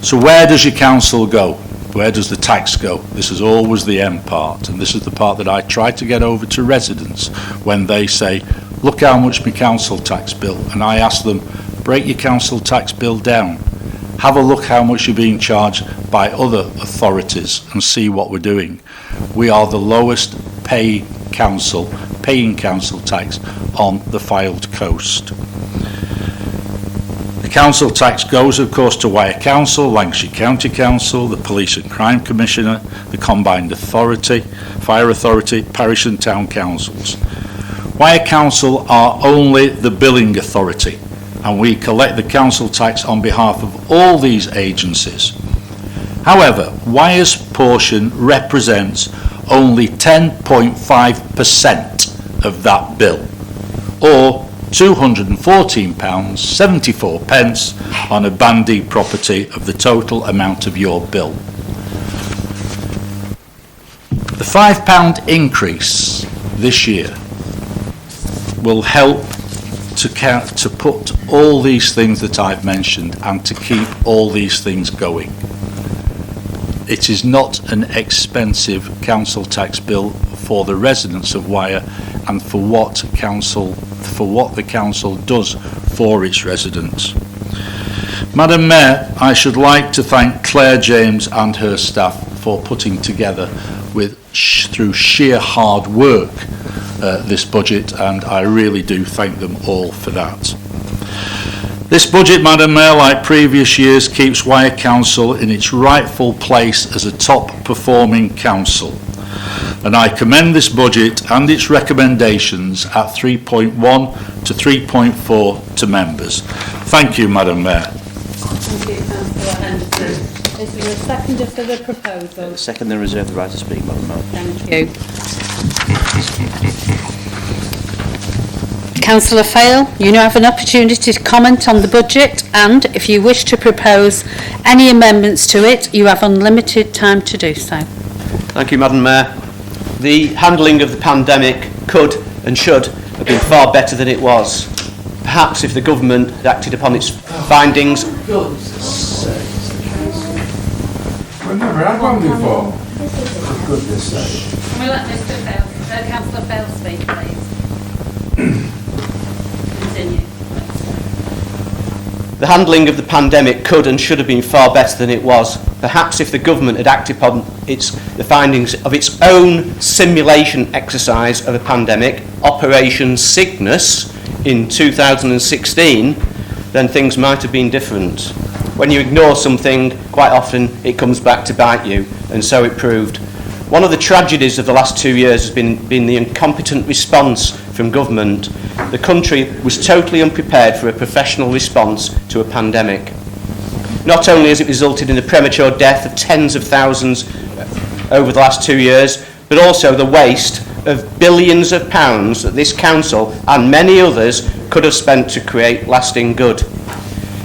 So where does your council go? Where does the tax go? This is always the end part, and this is the part that I try to get over to residents when they say, look how much my council tax bill, and I ask them, break your council tax bill down. Have a look how much you're being charged by other authorities and see what we're doing. We are the lowest paying council tax on the Fylde coast. The council tax goes, of course, to Wyre Council, Lancashire County Council, the Police and Crime Commissioner, the Combined Authority, Fire Authority, Parish and Town Councils. Wyre Council are only the billing authority, and we collect the council tax on behalf of all these agencies. However, Wyre's portion represents only 10.5% of that bill, or £214.74 on a bandy property of the total amount of your bill. The £5 increase this year will help to put all these things that I've mentioned and to keep all these things going. It is not an expensive council tax bill for the residents of Wyre and for what the council does for its residents. Madam Mayor, I should like to thank Claire James and her staff for putting together through sheer hard work this budget, and I really do thank them all for that. This budget, Madam Mayor, like previous years, keeps Wyre Council in its rightful place as a top performing council, and I commend this budget and its recommendations at 3.1 to 3.4 to members. Thank you, Madam Mayor. Thank you, Councillor Henderson. Is there a seconder for the proposal? Second, then reserve the right to speak, Madam Mayor. Thank you. Councillor Fail, you now have an opportunity to comment on the budget, and if you wish to propose any amendments to it, you have unlimited time to do so. Thank you, Madam Mayor. The handling of the pandemic could and should have been far better than it was. Perhaps if the government had acted upon its findings. We've never had one before. For goodness sake. Can we let Councillor Fail speak, please? Continue. The handling of the pandemic could and should have been far better than it was. Perhaps if the government had acted upon the findings of its own simulation exercise of a pandemic, Operation Cygnus, in 2016, then things might have been different. When you ignore something, quite often it comes back to bite you, and so it proved. One of the tragedies of the last 2 years has been the incompetent response from government. The country was totally unprepared for a professional response to a pandemic. Not only has it resulted in the premature death of tens of thousands over the last 2 years, but also the waste of billions of pounds that this council and many others could have spent to create lasting good.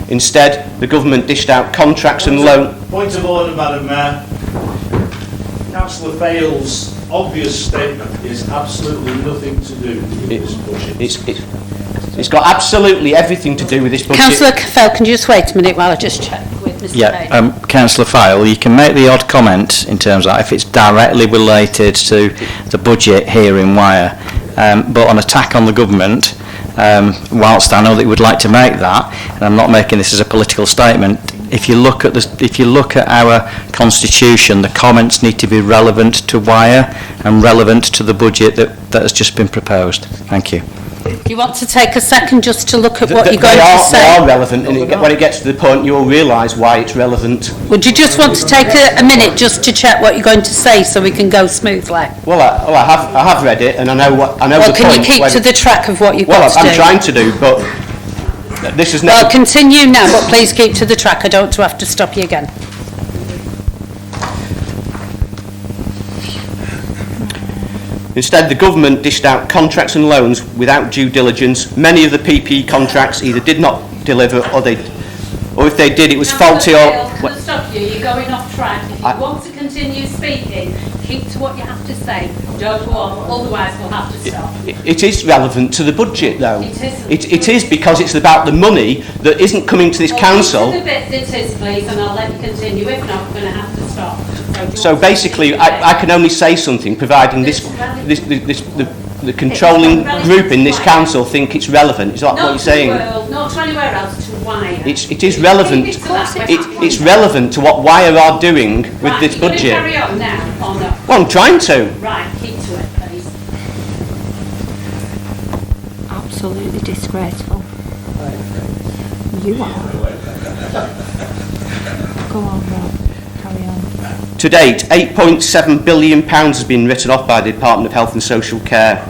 Instead, the government dished out contracts and loans. Point of order, Madam Mayor. Councillor Fail's obvious statement is absolutely nothing to do with this budget. It's got absolutely everything to do with this budget. Councillor Fail, can you just wait a minute while I just check with Mr. Payne? Councillor File, you can make the odd comment in terms of if it's directly related to the budget here in Wyre, but an attack on the government, whilst I know that you would like to make that, and I'm not making this as a political statement, if you look at our constitution, the comments need to be relevant to Wyre and relevant to the budget that has just been proposed. Thank you. Do you want to take a second just to look at what you're going to say? They are relevant, and when it gets to the point, you'll realise why it's relevant. Would you just want to take a minute just to check what you're going to say so we can go smoothly? Well, I have read it, and I know the point. Well, can you keep to the track of what you've got to do? Well, I'm trying to do, but this is never... Well, continue now, but please keep to the track. I don't want to have to stop you again. Instead, the government dished out contracts and loans without due diligence. Many of the PP contracts either did not deliver, or if they did, it was faulty or... Can I stop you? You're going off track. If you want to continue speaking, keep to what you have to say. Don't go on, otherwise we'll have to stop. It is relevant to the budget, though. It isn't. It is, because it's about the money that isn't coming to this council. Well, the bit that is, please, and I'll let you continue. If not, we're going to have to stop. So basically, I can only say something providing the controlling group in this council think it's relevant. Is that what you're saying? Not to anywhere else, to Wyre. It is relevant. It's relevant to what Wyre are doing with this budget. Carry on now, or not? Well, I'm trying to. Right, keep to it, please. Absolutely disgraceful. You are. Go on, Rob. Carry on. To date, £8.7 billion has been written off by the Department of Health and Social Care.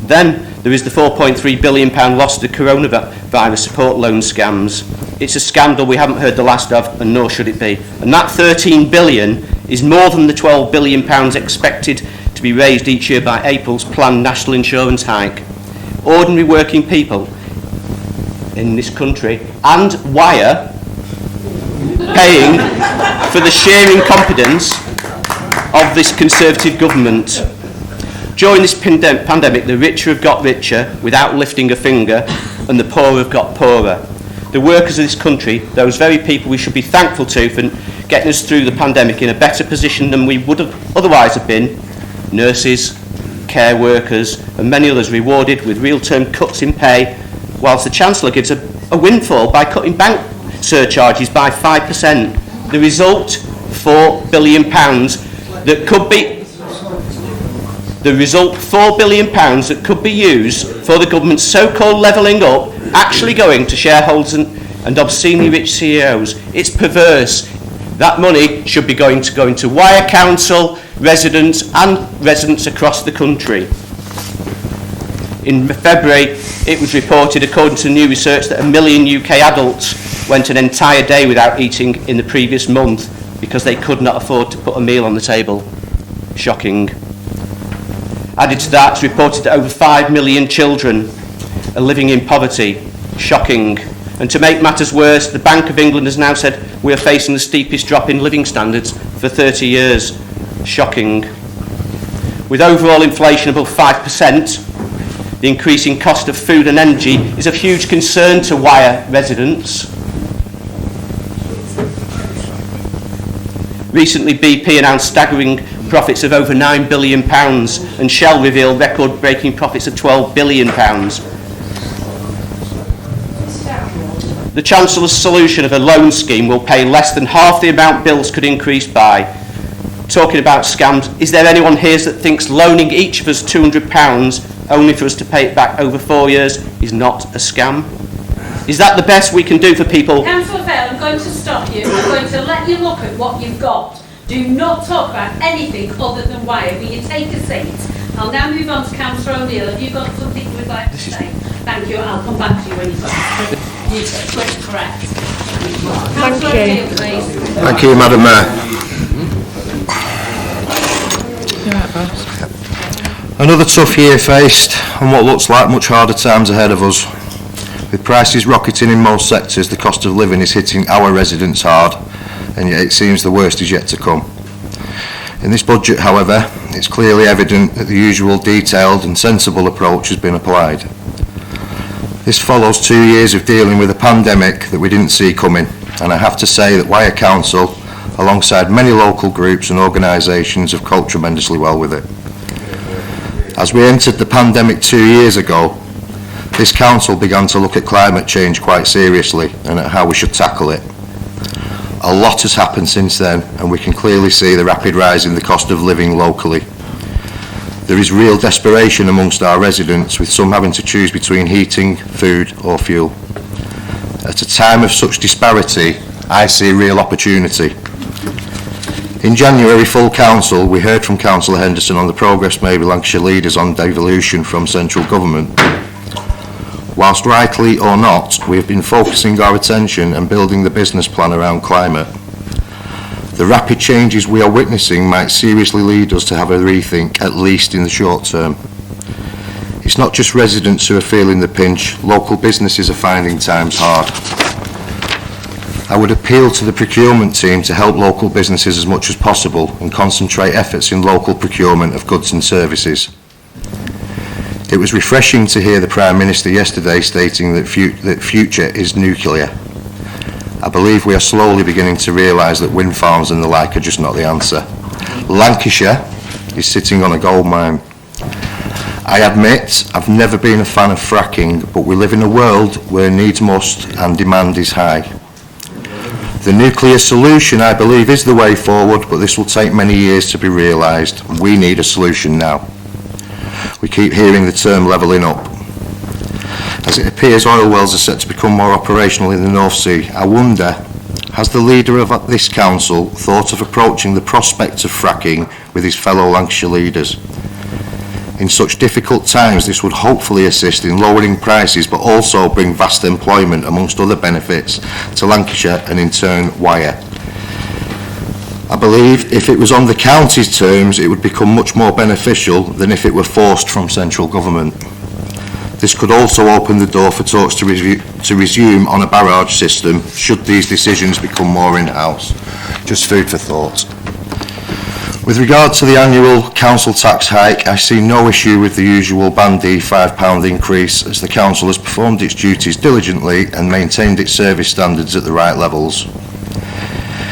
Then there is the £4.3 billion loss to the coronavirus support loan scams. It's a scandal we haven't heard the last of, and nor should it be. And that £13 billion is more than the £12 billion expected to be raised each year by April's planned national insurance hike. Ordinary working people in this country and Wyre paying for the sheer incompetence of this Conservative government. During this pandemic, the richer have got richer without lifting a finger, and the poorer have got poorer. The workers of this country, those very people we should be thankful to for getting us through the pandemic in a better position than we would have otherwise have been, nurses, care workers and many others rewarded with real-term cuts in pay, whilst the Chancellor gives a windfall by cutting bank surcharges by 5%. The result, £4 billion that could be £4 billion that could be used for the government's so-called levelling up, actually going to shareholders and obscenely rich CEOs. It's perverse. That money should be going to Wyre Council, residents across the country. In February, it was reported, according to new research, that 1 million UK adults went an entire day without eating in the previous month because they could not afford to put a meal on the table. Shocking. Added to that, it's reported that over 5 million children are living in poverty. Shocking. And to make matters worse, the Bank of England has now said we are facing the steepest drop in living standards for 30 years. Shocking. With overall inflation above 5%, the increasing cost of food and energy is of huge concern to Wyre residents. Recently, BP announced staggering profits of over £9 billion and Shell revealed record-breaking profits of £12 billion. The Chancellor's solution of a loan scheme will pay less than half the amount bills could increase by. Talking about scams, is there anyone here that thinks loaning each of us £200 only for us to pay it back over 4 years is not a scam? Is that the best we can do for people? Councillor Vale, I'm going to stop you. I'm going to let you look at what you've got. Do not talk about anything other than Wyre. Will you take a seat? I'll now move on to Councillor O'Neill. Have you got something you would like to say? Thank you. I'll come back to you when you've got it correct. Councillor O'Neill, please. Thank you, Madam Mayor. Another tough year faced and what looks like much harder times ahead of us. With prices rocketing in most sectors, the cost of living is hitting our residents hard, and yet it seems the worst is yet to come. In this budget, however, it's clearly evident that the usual detailed and sensible approach has been applied. This follows 2 years of dealing with a pandemic that we didn't see coming, and I have to say that Wyre Council, alongside many local groups and organisations, have coped tremendously well with it. As we entered the pandemic 2 years ago, this council began to look at climate change quite seriously and at how we should tackle it. A lot has happened since then, and we can clearly see the rapid rise in the cost of living locally. There is real desperation amongst our residents, with some having to choose between heating, food or fuel. At a time of such disparity, I see real opportunity. In January Full Council, we heard from Councillor Henderson on the progress made with Lancashire leaders on devolution from central government. Whilst rightly or not, we have been focusing our attention and building the business plan around climate. The rapid changes we are witnessing might seriously lead us to have a rethink, at least in the short term. It's not just residents who are feeling the pinch, local businesses are finding times hard. I would appeal to the procurement team to help local businesses as much as possible and concentrate efforts in local procurement of goods and services. It was refreshing to hear the Prime Minister yesterday stating that future is nuclear. I believe we are slowly beginning to realise that wind farms and the like are just not the answer. Lancashire is sitting on a gold mine. I admit I've never been a fan of fracking, but we live in a world where needs must and demand is high. The nuclear solution, I believe, is the way forward, but this will take many years to be realised. We need a solution now. We keep hearing the term levelling up. As it appears oil wells are set to become more operational in the North Sea, I wonder, has the leader of this council thought of approaching the prospect of fracking with his fellow Lancashire leaders? In such difficult times, this would hopefully assist in lowering prices, but also bring vast employment amongst other benefits to Lancashire and in turn Wyre. I believe if it was on the county's terms, it would become much more beneficial than if it were forced from central government. This could also open the door for talks to resume on a barrage system should these decisions become more in-house. Just food for thought. With regard to the annual council tax hike, I see no issue with the usual bandy £5 increase, as the council has performed its duties diligently and maintained its service standards at the right levels.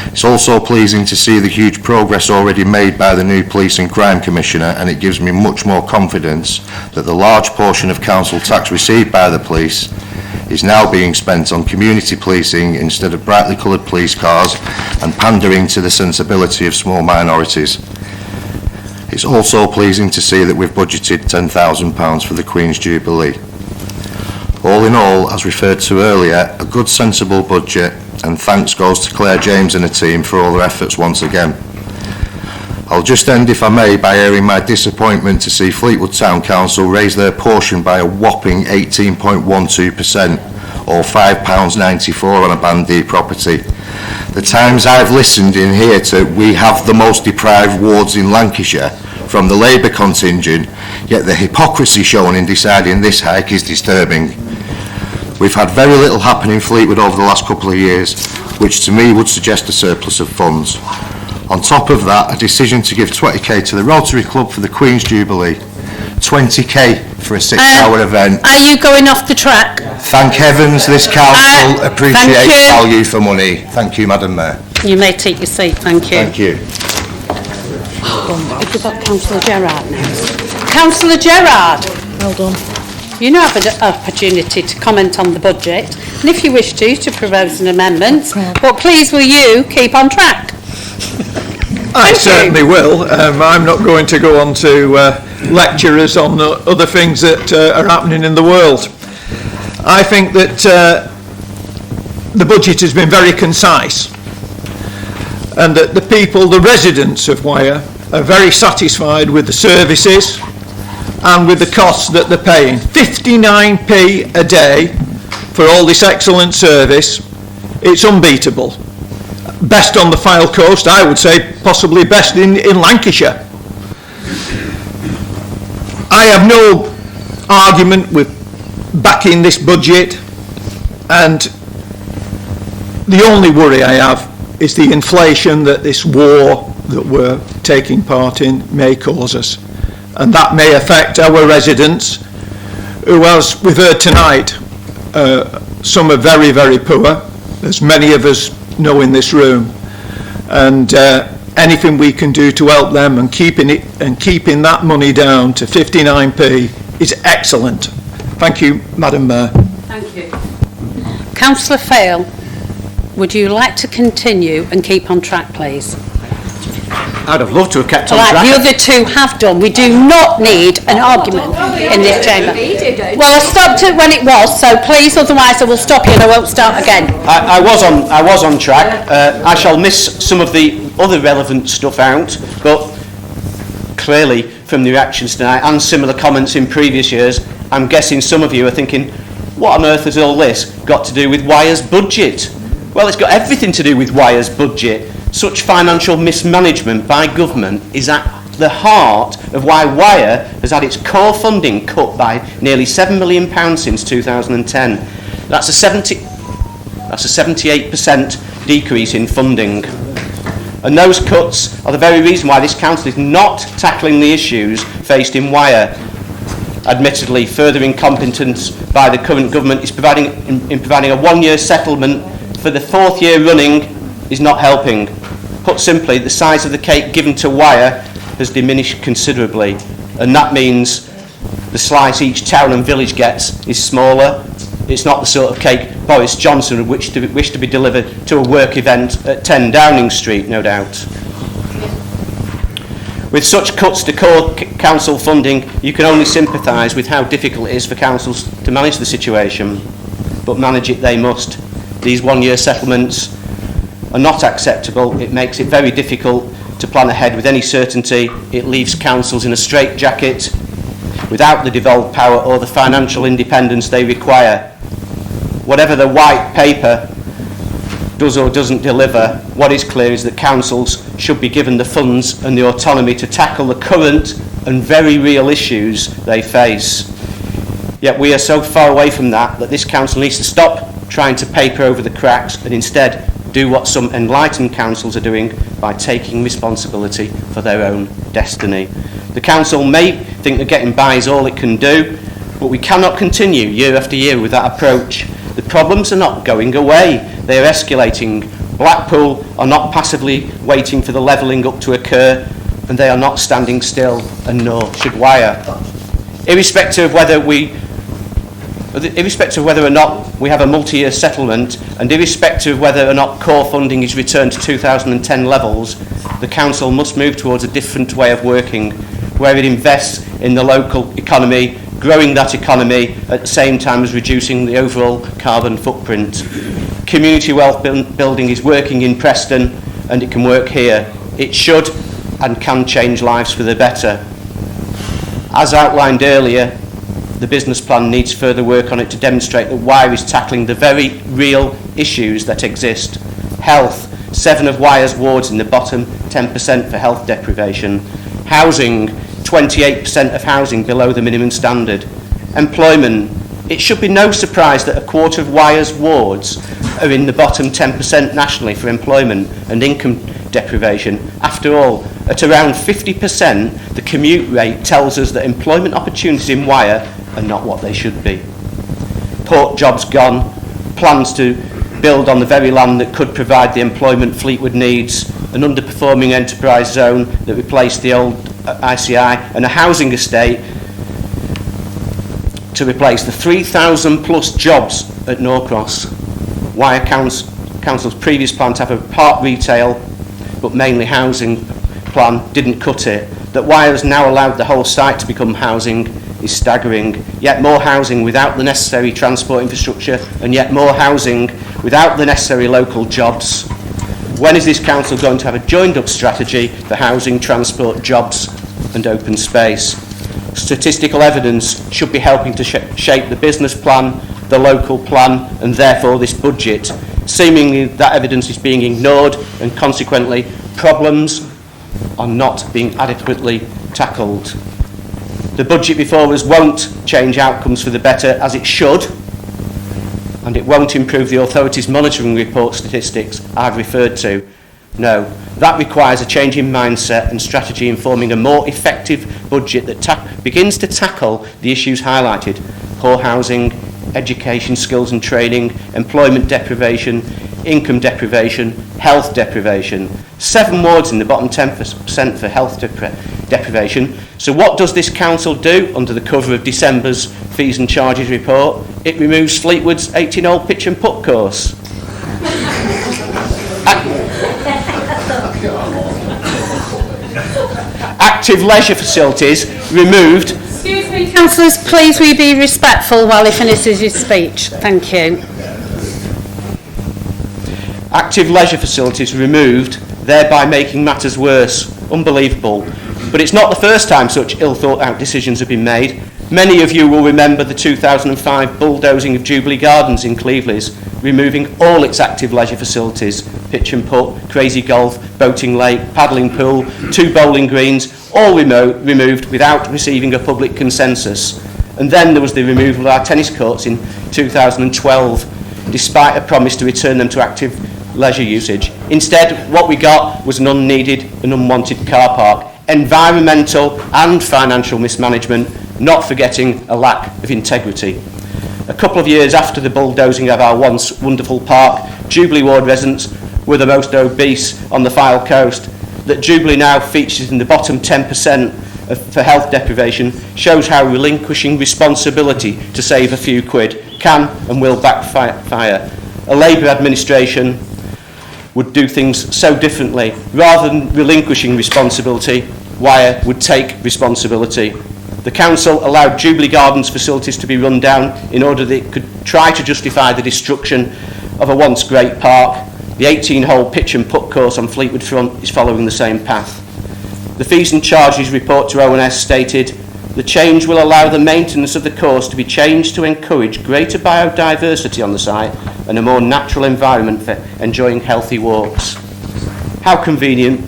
It's also pleasing to see the huge progress already made by the new Police and Crime Commissioner, and it gives me much more confidence that the large portion of council tax received by the police is now being spent on community policing instead of brightly coloured police cars and pandering to the sensibility of small minorities. It's also pleasing to see that we've budgeted £10,000 for the Queen's Jubilee. All in all, as referred to earlier, a good sensible budget, and thanks goes to Claire James and her team for all their efforts once again. I'll just end, if I may, by airing my disappointment to see Fleetwood Town Council raise their portion by a whopping 18.12%, or £5.94 on a Band D property. The times I've listened in here to "we have the most deprived wards in Lancashire" from the Labour contingent, yet the hypocrisy shown in deciding this hike is disturbing. We've had very little happen in Fleetwood over the last couple of years, which to me would suggest a surplus of funds. On top of that, a decision to give 20k to the Rotary Club for the Queen's Jubilee. 20k for a 6-hour event. Are you going off the track? Thank heavens this council appreciates value for money. Thank you, Madam Mayor. You may take your seat, thank you. Thank you. Have you got Councillor Gerrard next? Councillor Gerrard. Well done. You now have an opportunity to comment on the budget, and if you wish to propose an amendment, but please will you keep on track? I certainly will. I'm not going to go on to lecture us on other things that are happening in the world. I think that the budget has been very concise, and that the people, the residents of Wyre, are very satisfied with the services and with the costs that they're paying. 59p a day for all this excellent service. It's unbeatable. Best on the Fylde coast, I would say possibly best in Lancashire. I have no argument with backing this budget, and the only worry I have is the inflation that this war that we're taking part in may cause us, and that may affect our residents who, as we've heard tonight, some are very, very poor, as many of us know in this room, and anything we can do to help them and keeping that money down to 59p is excellent. Thank you, Madam Mayor. Thank you. Councillor Fail, would you like to continue and keep on track, please? I'd have loved to have kept on Like track. the other two have done. We do not need an argument in this chamber. Well, I stopped it when it was, so please, otherwise I will stop you and I won't start again. I was on track. I shall miss some of the other relevant stuff out, but clearly from the reactions tonight and similar comments in previous years, I'm guessing some of you are thinking, what on earth has all this got to do with Wyre's budget? Well, it's got everything to do with Wyre's budget. Such financial mismanagement by government is at the heart of why Wyre has had its core funding cut by nearly £7 million since 2010. That's a 78% decrease in funding. And those cuts are the very reason why this council is not tackling the issues faced in Wyre. Admittedly, further incompetence by the current government is providing a one-year settlement for the 4th year running is not helping. Put simply, the size of the cake given to Wyre has diminished considerably, and that means the slice each town and village gets is smaller. It's not the sort of cake Boris Johnson would wish to be delivered to a work event at 10 Downing Street, no doubt. With such cuts to core council funding, you can only sympathise with how difficult it is for councils to manage the situation, but manage it they must. These one-year settlements are not acceptable. It makes it very difficult to plan ahead with any certainty. It leaves councils in a straitjacket without the devolved power or the financial independence they require. Whatever the white paper does or doesn't deliver, what is clear is that councils should be given the funds and the autonomy to tackle the current and very real issues they face. Yet we are so far away from that this council needs to stop trying to paper over the cracks and instead do what some enlightened councils are doing by taking responsibility for their own destiny. The council may think that getting by is all it can do, but we cannot continue year after year with that approach. The problems are not going away, they are escalating. Blackpool are not passively waiting for the levelling up to occur, and they are not standing still, and nor should Wyre. Irrespective of whether or not we have a multi-year settlement, and irrespective of whether or not core funding is returned to 2010 levels, the council must move towards a different way of working, where it invests in the local economy, growing that economy at the same time as reducing the overall carbon footprint. Community wealth building is working in Preston, and it can work here. It should and can change lives for the better. As outlined earlier, the business plan needs further work on it to demonstrate that Wyre is tackling the very real issues that exist. Health, 7 of Wyre's wards in the bottom 10% for health deprivation. Housing, 28% of housing below the minimum standard. Employment, it should be no surprise that a quarter of Wyre's wards are in the bottom 10% nationally for employment and income deprivation. After all, at around 50%, the commute rate tells us that employment opportunities in Wyre are not what they should be. Port jobs gone, plans to build on the very land that could provide the employment Fleetwood needs, an underperforming enterprise zone that replaced the old ICI, and a housing estate to replace the 3,000 plus jobs at Norcross. Wyre Council's previous plan to have a part retail but mainly housing plan didn't cut it. That Wyre has now allowed the whole site to become housing is staggering. Yet more housing without the necessary transport infrastructure, and yet more housing without the necessary local jobs. When is this council going to have a joined up strategy for housing, transport, jobs and open space? Statistical evidence should be helping to shape the business plan, the local plan and therefore this budget. Seemingly that evidence is being ignored and consequently problems are not being adequately tackled. The budget before us won't change outcomes for the better as it should, and it won't improve the authority's monitoring report statistics I've referred to. No, that requires a change in mindset and strategy informing a more effective budget that begins to tackle the issues highlighted: poor housing, education, skills and training, employment deprivation, income deprivation, health deprivation. 7 wards in the bottom 10% for health deprivation. So what does this council do under the cover of December's fees and charges report? It removes Fleetwood's 18-hole pitch and putt course. Active leisure facilities removed. Excuse me, councillors, please will you be respectful while he finishes his speech? Thank you. Active leisure facilities removed, thereby making matters worse. Unbelievable. But it's not the first time such ill-thought-out decisions have been made. Many of you will remember the 2005 bulldozing of Jubilee Gardens in Cleveland, removing all its active leisure facilities: pitch and putt, crazy golf, boating lake, paddling pool, 2 bowling greens, all removed without receiving a public consensus. And then there was the removal of our tennis courts in 2012, despite a promise to return them to active leisure usage. Instead, what we got was an unneeded and unwanted car park. Environmental and financial mismanagement, not forgetting a lack of integrity. A couple of years after the bulldozing of our once wonderful park, Jubilee Ward residents were the most obese on the Fylde coast, that Jubilee now features in the bottom 10% for health deprivation, shows how relinquishing responsibility to save a few quid can and will backfire. A Labour administration would do things so differently. Rather than relinquishing responsibility, Wyre would take responsibility. The council allowed Jubilee Gardens facilities to be run down in order that it could try to justify the destruction of a once great park. The 18-hole pitch and putt course on Fleetwood Front is following the same path. The fees and charges report to ONS stated, the change will allow the maintenance of the course to be changed to encourage greater biodiversity on the site and a more natural environment for enjoying healthy walks. How convenient,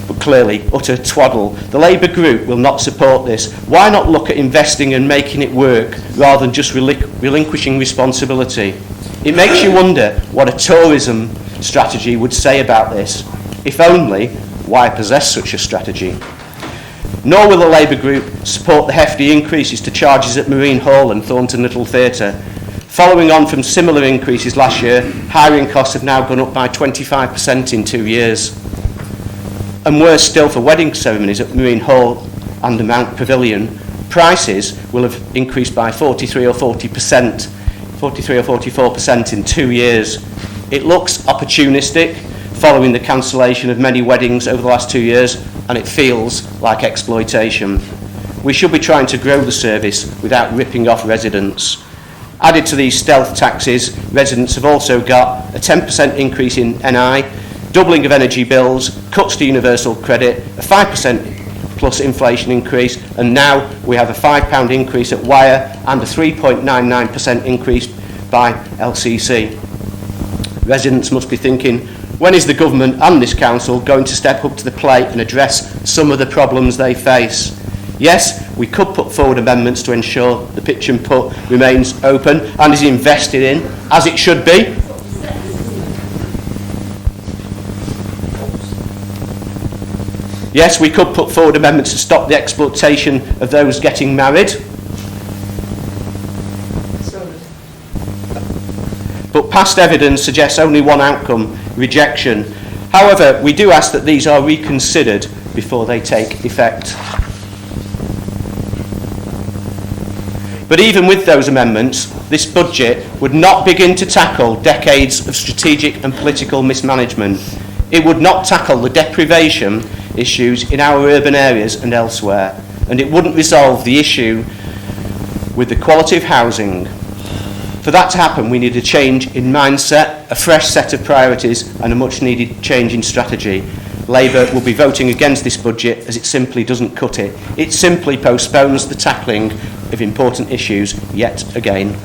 but clearly utter twaddle. The Labour group will not support this. Why not look at investing and making it work rather than just relinquishing responsibility? It makes you wonder what a tourism strategy would say about this. If only Wyre possessed such a strategy. Nor will the Labour group support the hefty increases to charges at Marine Hall and Thornton Little Theatre. Following on from similar increases last year, hiring costs have now gone up by 25% in 2 years. And worse still, for wedding ceremonies at Marine Hall and the Mount Pavilion, prices will have increased by 43 or 44% in 2 years. It looks opportunistic, following the cancellation of many weddings over the last 2 years, and it feels like exploitation. We should be trying to grow the service without ripping off residents. Added to these stealth taxes, residents have also got a 10% increase in NI, doubling of energy bills, cuts to universal credit, a 5% plus inflation increase, and now we have a £5 increase at Wyre and a 3.99% increase by LCC. Residents must be thinking, when is the government and this council going to step up to the plate and address some of the problems they face? Yes, we could put forward amendments to ensure the pitch and putt remains open and is invested in, as it should be. Yes, we could put forward amendments to stop the exploitation of those getting married. But past evidence suggests only one outcome, rejection. However, we do ask that these are reconsidered before they take effect. But even with those amendments, this budget would not begin to tackle decades of strategic and political mismanagement. It would not tackle the deprivation issues in our urban areas and elsewhere, and it wouldn't resolve the issue with the quality of housing. For that to happen, we need a change in mindset, a fresh set of priorities, and a much needed change in strategy. Labour will be voting against this budget as it simply doesn't cut it. It simply postpones the tackling of important issues yet again.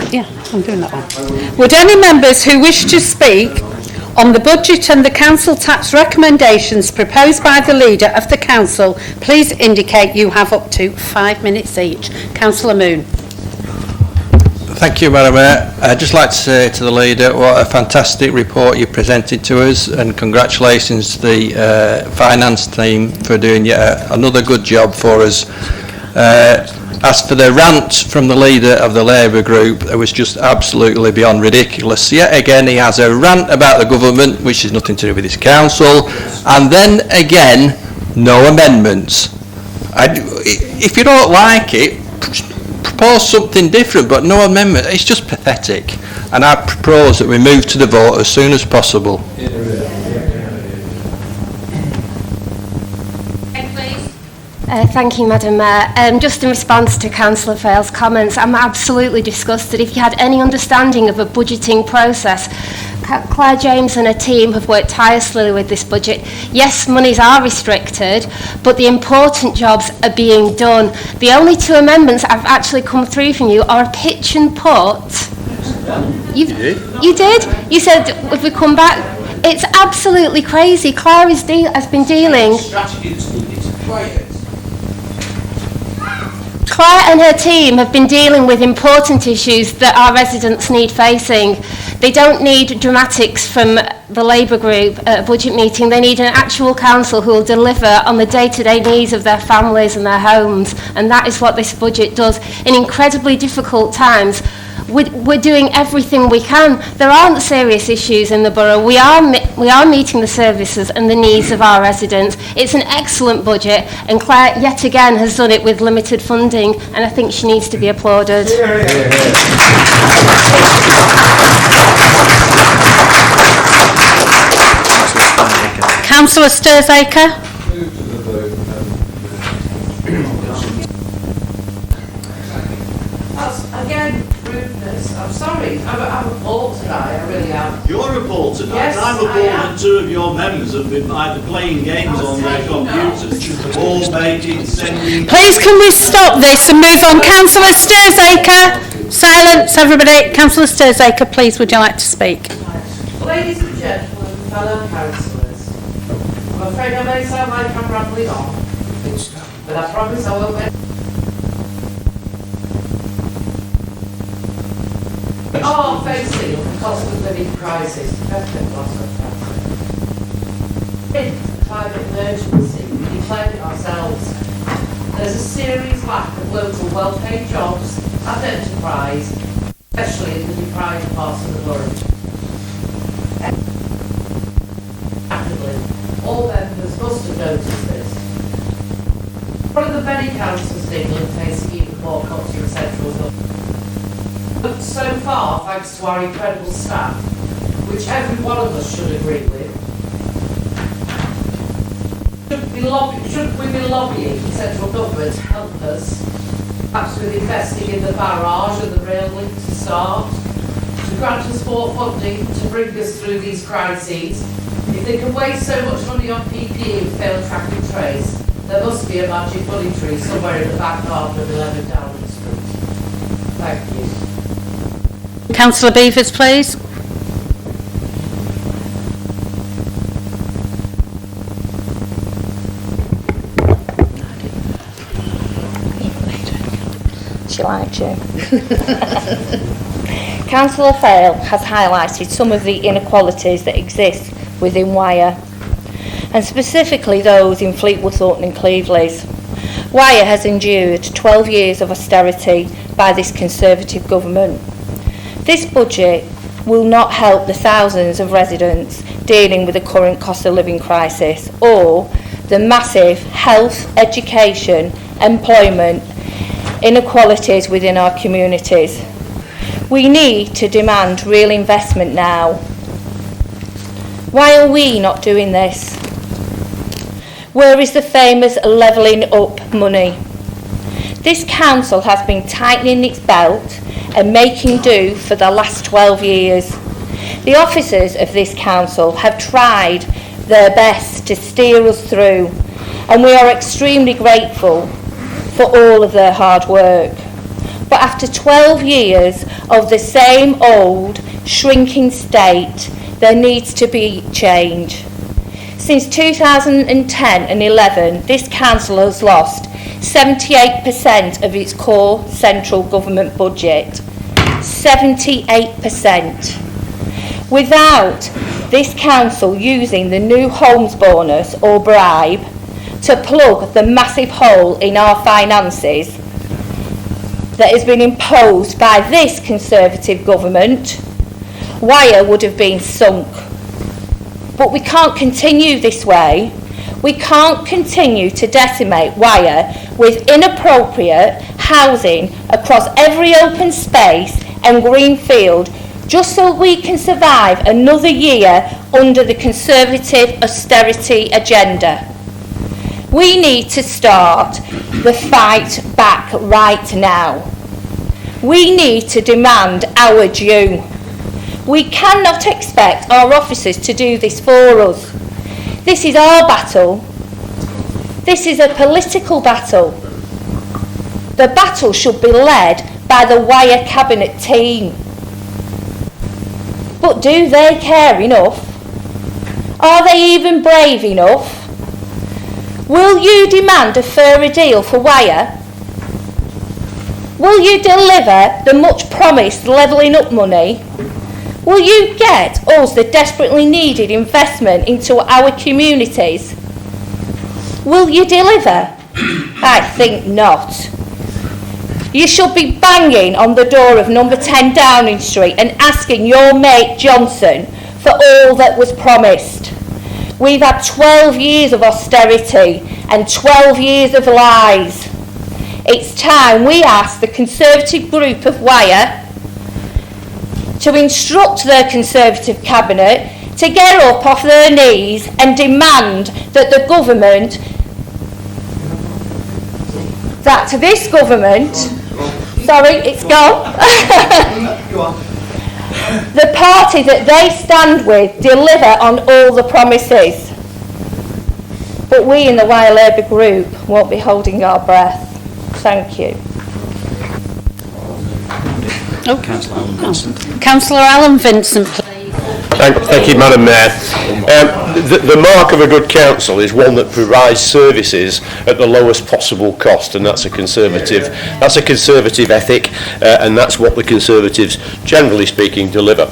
Yeah, I'm doing that one. Would any members who wish to speak on the budget and the council tax recommendations proposed by the leader of the council, please indicate you have up to 5 minutes each. Councillor Moon. Thank you, Madam Mayor. I'd just like to say to the leader what a fantastic report you presented to us, and congratulations to the finance team for doing yet another good job for us. As for the rant from the leader of the Labour group, it was just absolutely beyond ridiculous. Yet again, he has a rant about the government, which is nothing to do with his council, and then again, no amendments. If you don't like it, propose something different, but no amendment. It's just pathetic. And I propose that we move to the vote as soon as possible. Thank you, Madam Mayor. Just in response to Councillor Fayle's comments, I'm absolutely disgusted. If you had any understanding of a budgeting process, Claire James and her team have worked tirelessly with this budget. Yes, monies are restricted, but the important jobs are being done. The only 2 amendments I've actually come through from you are a pitch and putt. You did? You said if we come back, it's absolutely crazy. Claire has been dealing. Claire and her team have been dealing with important issues that our residents need facing. They don't need dramatics from the Labour group at a budget meeting. They need an actual council who will deliver on the day-to-day needs of their families and their homes, and that is what this budget does. In incredibly difficult times, we're doing everything we can. There aren't serious issues in the borough. We are meeting the services and the needs of our residents. It's an excellent budget, and Claire yet again has done it with limited funding, and I think she needs to be applauded. Councillor Sturzaker. Again, rudeness. I'm sorry. I'm appalled tonight. I really am. You're appalled tonight. Yes, I'm appalled that two of your members have been either playing games on their computers, or making, sending... Please can we stop this and move on? Councillor Sturzaker. Silence, everybody. Councillor Sturzaker, please, would you like to speak? Ladies and gentlemen, fellow councillors, I'm afraid I may sound like I'm rambling on, but I promise I won't make... We are facing the cost of living crisis. In a climate emergency, we declared it ourselves. There's a serious lack of local well-paid jobs and enterprise, especially in the deprived parts of the borough. All members must have noticed this. One of the many councils in England facing even more cuts from central government. But so far, thanks to our incredible staff, which every one of us should agree with, should we be lobbying the central government to help us, perhaps with investing in the barrage and the rail link to start, to grant us more funding to bring us through these crises? If they can waste so much money on PPE and fail track and trace, there must be a magic money tree somewhere in the back garden of 11 Downing Street. Thank you. Councillor Beavers, please. She likes you. Councillor Fale has highlighted some of the inequalities that exist within Wyre, and specifically those in Fleetwood, Thornton and Clevedleys. Wyre has endured 12 years of austerity by this Conservative government. This budget will not help the thousands of residents dealing with the current cost of living crisis or the massive health, education, employment inequalities within our communities. We need to demand real investment now. Why are we not doing this? Where is the famous levelling up money? This council has been tightening its belt and making do for the last 12 years. The officers of this council have tried their best to steer us through, and we are extremely grateful for all of their hard work. But after 12 years of the same old shrinking state, there needs to be change. Since 2010 and 11, this council has lost 78% of its core central government budget. 78%. Without this council using the new homes bonus or bribe to plug the massive hole in our finances that has been imposed by this Conservative government, Wyre would have been sunk. But we can't continue this way. We can't continue to decimate Wyre with inappropriate housing across every open space and green field just so we can survive another year under the Conservative austerity agenda. We need to start the fight back right now. We need to demand our due. We cannot expect our officers to do this for us. This is our battle. This is a political battle. The battle should be led by the Wyre Cabinet team. But do they care enough? Are they even brave enough? Will you demand a fairer deal for Wyre? Will you deliver the much promised levelling up money? Will you get us the desperately needed investment into our communities? Will you deliver? I think not. You should be banging on the door of number 10 Downing Street and asking your mate Johnson for all that was promised. We've had 12 years of austerity and 12 years of lies. It's time we ask the Conservative group of Wyre to instruct their Conservative cabinet to get up off their knees and demand that the government, that this government, sorry, it's gone, the party that they stand with deliver on all the promises. But we in the Wyre Labour group won't be holding our breath. Thank you. Councillor Alan Vincent, please. Thank you, Madam Mayor. The mark of a good council is one that provides services at the lowest possible cost, and that's a conservative ethic, and that's what the Conservatives, generally speaking, deliver.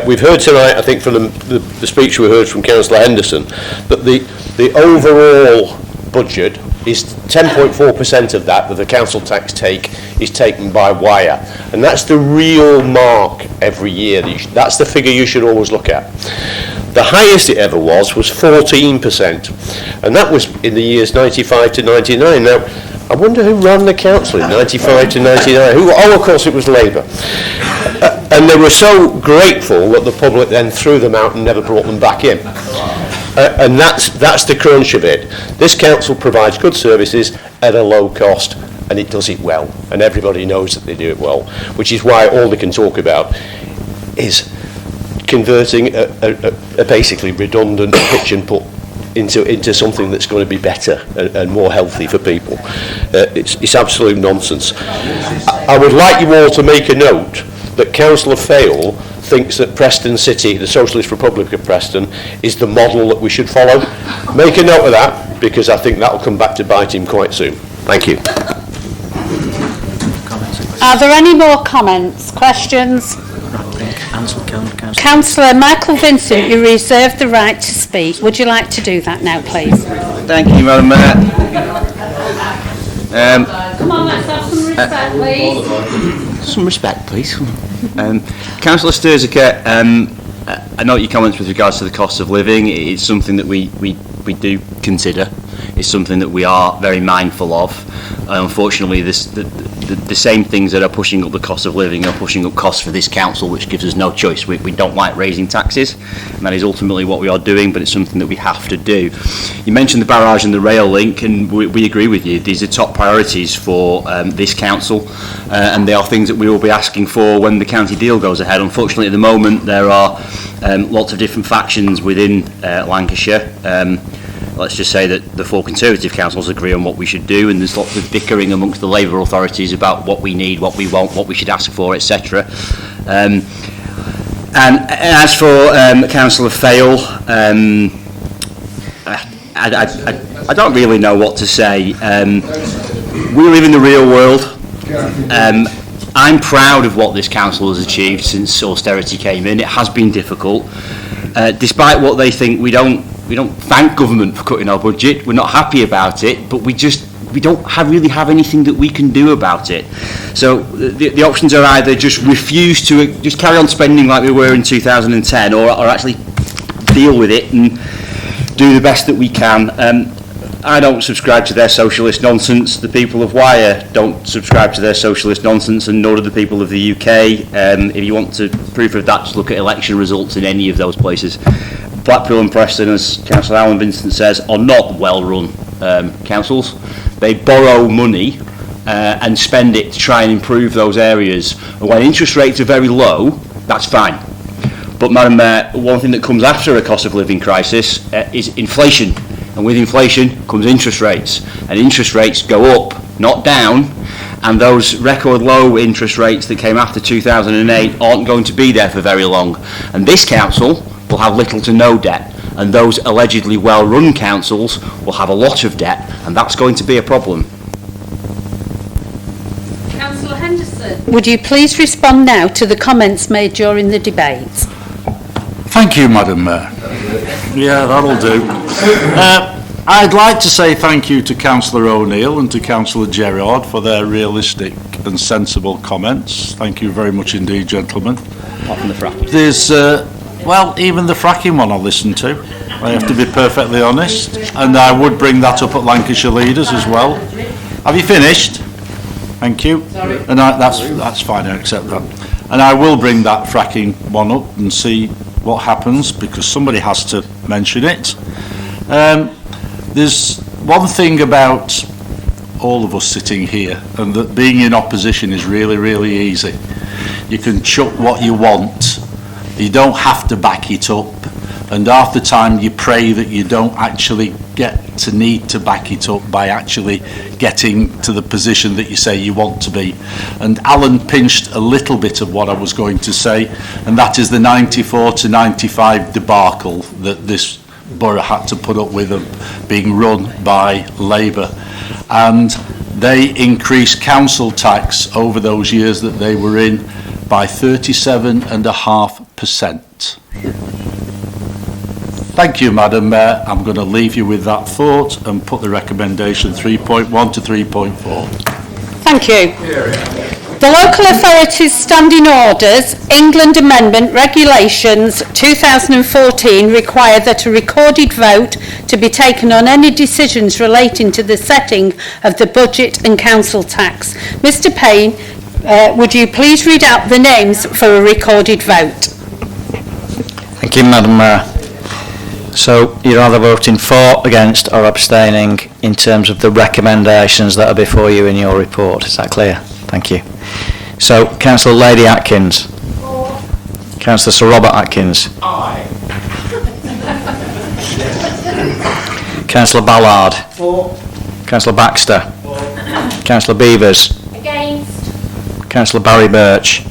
We've heard tonight, I think, from the speech we heard from Councillor Henderson, that the overall budget is 10.4% of that the council tax take is taken by Wyre, and that's the real mark every year. That's the figure you should always look at. The highest it ever was 14%, and that was in the years 95 to 99. Now, I wonder who ran the council in 95 to 99. Oh, of course, it was Labour. And they were so grateful that the public then threw them out and never brought them back in. And that's the crunch of it. This council provides good services at a low cost, and it does it well, and everybody knows that they do it well, which is why all they can talk about is converting a basically redundant pitch and put into something that's going to be better and more healthy for people. It's absolute nonsense. I would like you all to make a note that Councillor Fale thinks that Preston City, the Socialist Republic of Preston, is the model that we should follow. Make a note of that, because I think that will come back to bite him quite soon. Thank you. Are there any more comments, questions? Councillor Michael Vincent, you reserve the right to speak. Would you like to do that now, please? Thank you, Madam Mayor. Come on, let's have some respect, please. Some respect, please. Councillor Sturziker, I note your comments with regards to the cost of living. It's something that we do consider. It's something that we are very mindful of. Unfortunately, the same things that are pushing up the cost of living are pushing up costs for this council, which gives us no choice. We don't like raising taxes, and that is ultimately what we are doing, but it's something that we have to do. You mentioned the barrage and the rail link, and we agree with you. These are top priorities for this council, and they are things that we will be asking for when the county deal goes ahead. Unfortunately, at the moment, there are lots of different factions within Lancashire. Let's just say that the four Conservative councils agree on what we should do, and there's lots of bickering amongst the Labour authorities about what we need, what we want, what we should ask for, etc. And as for Councillor Fale, I don't really know what to say. We live in the real world. I'm proud of what this council has achieved since austerity came in. It has been difficult. Despite what they think, we don't thank government for cutting our budget. We're not happy about it, but we don't really have anything that we can do about it. So the options are either just refuse to just carry on spending like we were in 2010, or actually deal with it and do the best that we can. I don't subscribe to their socialist nonsense. The people of Wyre don't subscribe to their socialist nonsense, and nor do the people of the UK. If you want to proof of that, just look at election results in any of those places. Blackpool and Preston, as Councillor Alan Vincent says, are not well-run councils. They borrow money and spend it to try and improve those areas. And when interest rates are very low, that's fine. But, Madam Mayor, one thing that comes after a cost of living crisis is inflation. And with inflation comes interest rates. And interest rates go up, not down. And those record low interest rates that came after 2008 aren't going to be there for very long. And this council will have little to no debt, and those allegedly well-run councils will have a lot of debt, and that's going to be a problem. Councillor would you please respond now to the comments made during the debates? Thank you, Madam Mayor. Yeah, that'll do. I'd like to say thank you to Councillor O'Neill and to Councillor Gerard for their realistic and sensible comments. Thank you very much indeed, gentlemen. Apart from the fracking. There's, well, even the fracking one I listened to. I have to be perfectly honest. And I would bring that up at Lancashire Leaders as well. Have you finished? Thank you. Sorry. And that's fine, I accept that. And I will bring that fracking one up and see what happens, because somebody has to mention it. There's one thing about all of us sitting here, and that being in opposition is really, really easy. You can chuck what you want. You don't have to back it up. And half the time you pray that you don't actually get to need to back it up by actually getting to the position that you say you want to be. And Alan pinched a little bit of what I was going to say, and that is the 94 to 95 debacle that this borough had to put up with, being run by Labour. And they increased council tax over those years that they were in by 37.5%. Thank you, Madam Mayor. I'm going to leave you with that thought and put the recommendation 3.1 to 3.4. Thank you. The Local Authorities Standing Orders, England Amendment Regulations 2014 require that a recorded vote to be taken on any decisions relating to the setting of the budget and council tax. Mr Payne, would you please read out the names for a recorded vote? Thank you, Madam Mayor. So you're either voting for, against or abstaining in terms of the recommendations that are before you in your report. Is that clear? Thank you. So, Councillor Lady Atkins. For. Councillor Sir Robert Atkins. Aye. Councillor Ballard. For. Councillor Baxter. For. Councillor Beavers. Against. Councillor Barry Birch.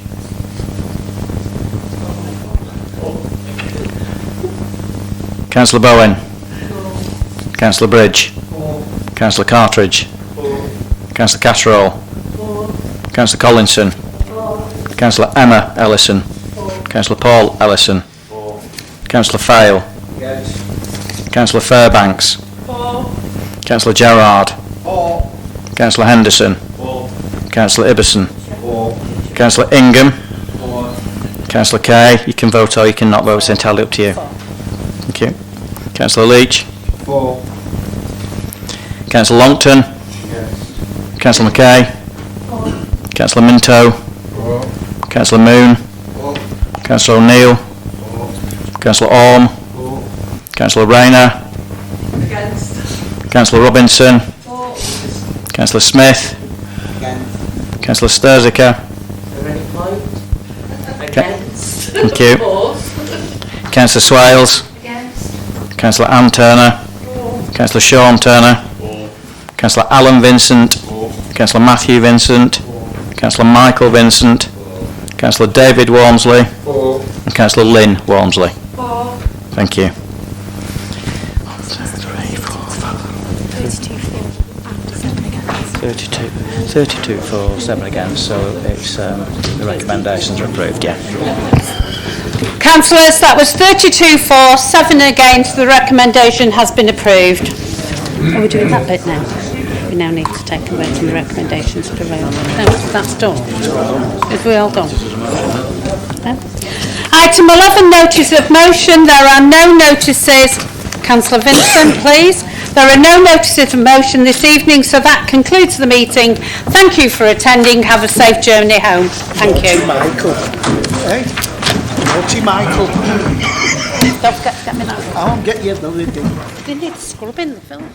Councillor Bowen. For. Councillor Bridge. For. Councillor Cartridge. For. Councillor Casserole. For. Councillor Collinson. For. Councillor Emma Ellison. For. Councillor Paul Ellison. For. Councillor Fayle. Against. Councillor Fairbanks. For. Councillor Gerard. For. Councillor Henderson. For. Councillor Ibbison. For. Councillor Ingham. For. Councillor Kay. You can vote or you cannot vote. It's entirely up to you. Thank you. Councillor Leach. For. Councillor Longton. Yes. Councillor Mackay. Councillor Minto. For. Councillor Moon. For. Councillor O'Neill. For. Councillor Orme. For. Councillor Rayner. Against. Councillor Robinson. For. Councillor Smith. Against. Councillor Sturziker. Against. Thank you. For. Councillor Swales. Against. Councillor Anne Turner. Councillor Sean Turner. Councillor Alan Vincent. Councillor Matthew Vincent. Councillor Michael Vincent. Councillor David Walmsley. For. And Councillor Lynn Walmsley. For. Thank you. 32 for, 7 against, so it's the recommendations are approved, yeah. Councillors, that was 32 for, 7 against. The recommendation has been approved. Are we doing that bit now? We now need to take a vote on the recommendations prevailed. No, that's done. Is we all done? No? Item 11, notice of motion. There are no notices. Councillor Vincent, please. There are no notices of motion this evening, so that concludes the meeting. Thank you for attending. Have a safe journey home. Thank you. Michael. Hey? Naughty Michael. Don't get me that. I'll get you the lid. You need to scrub in the film.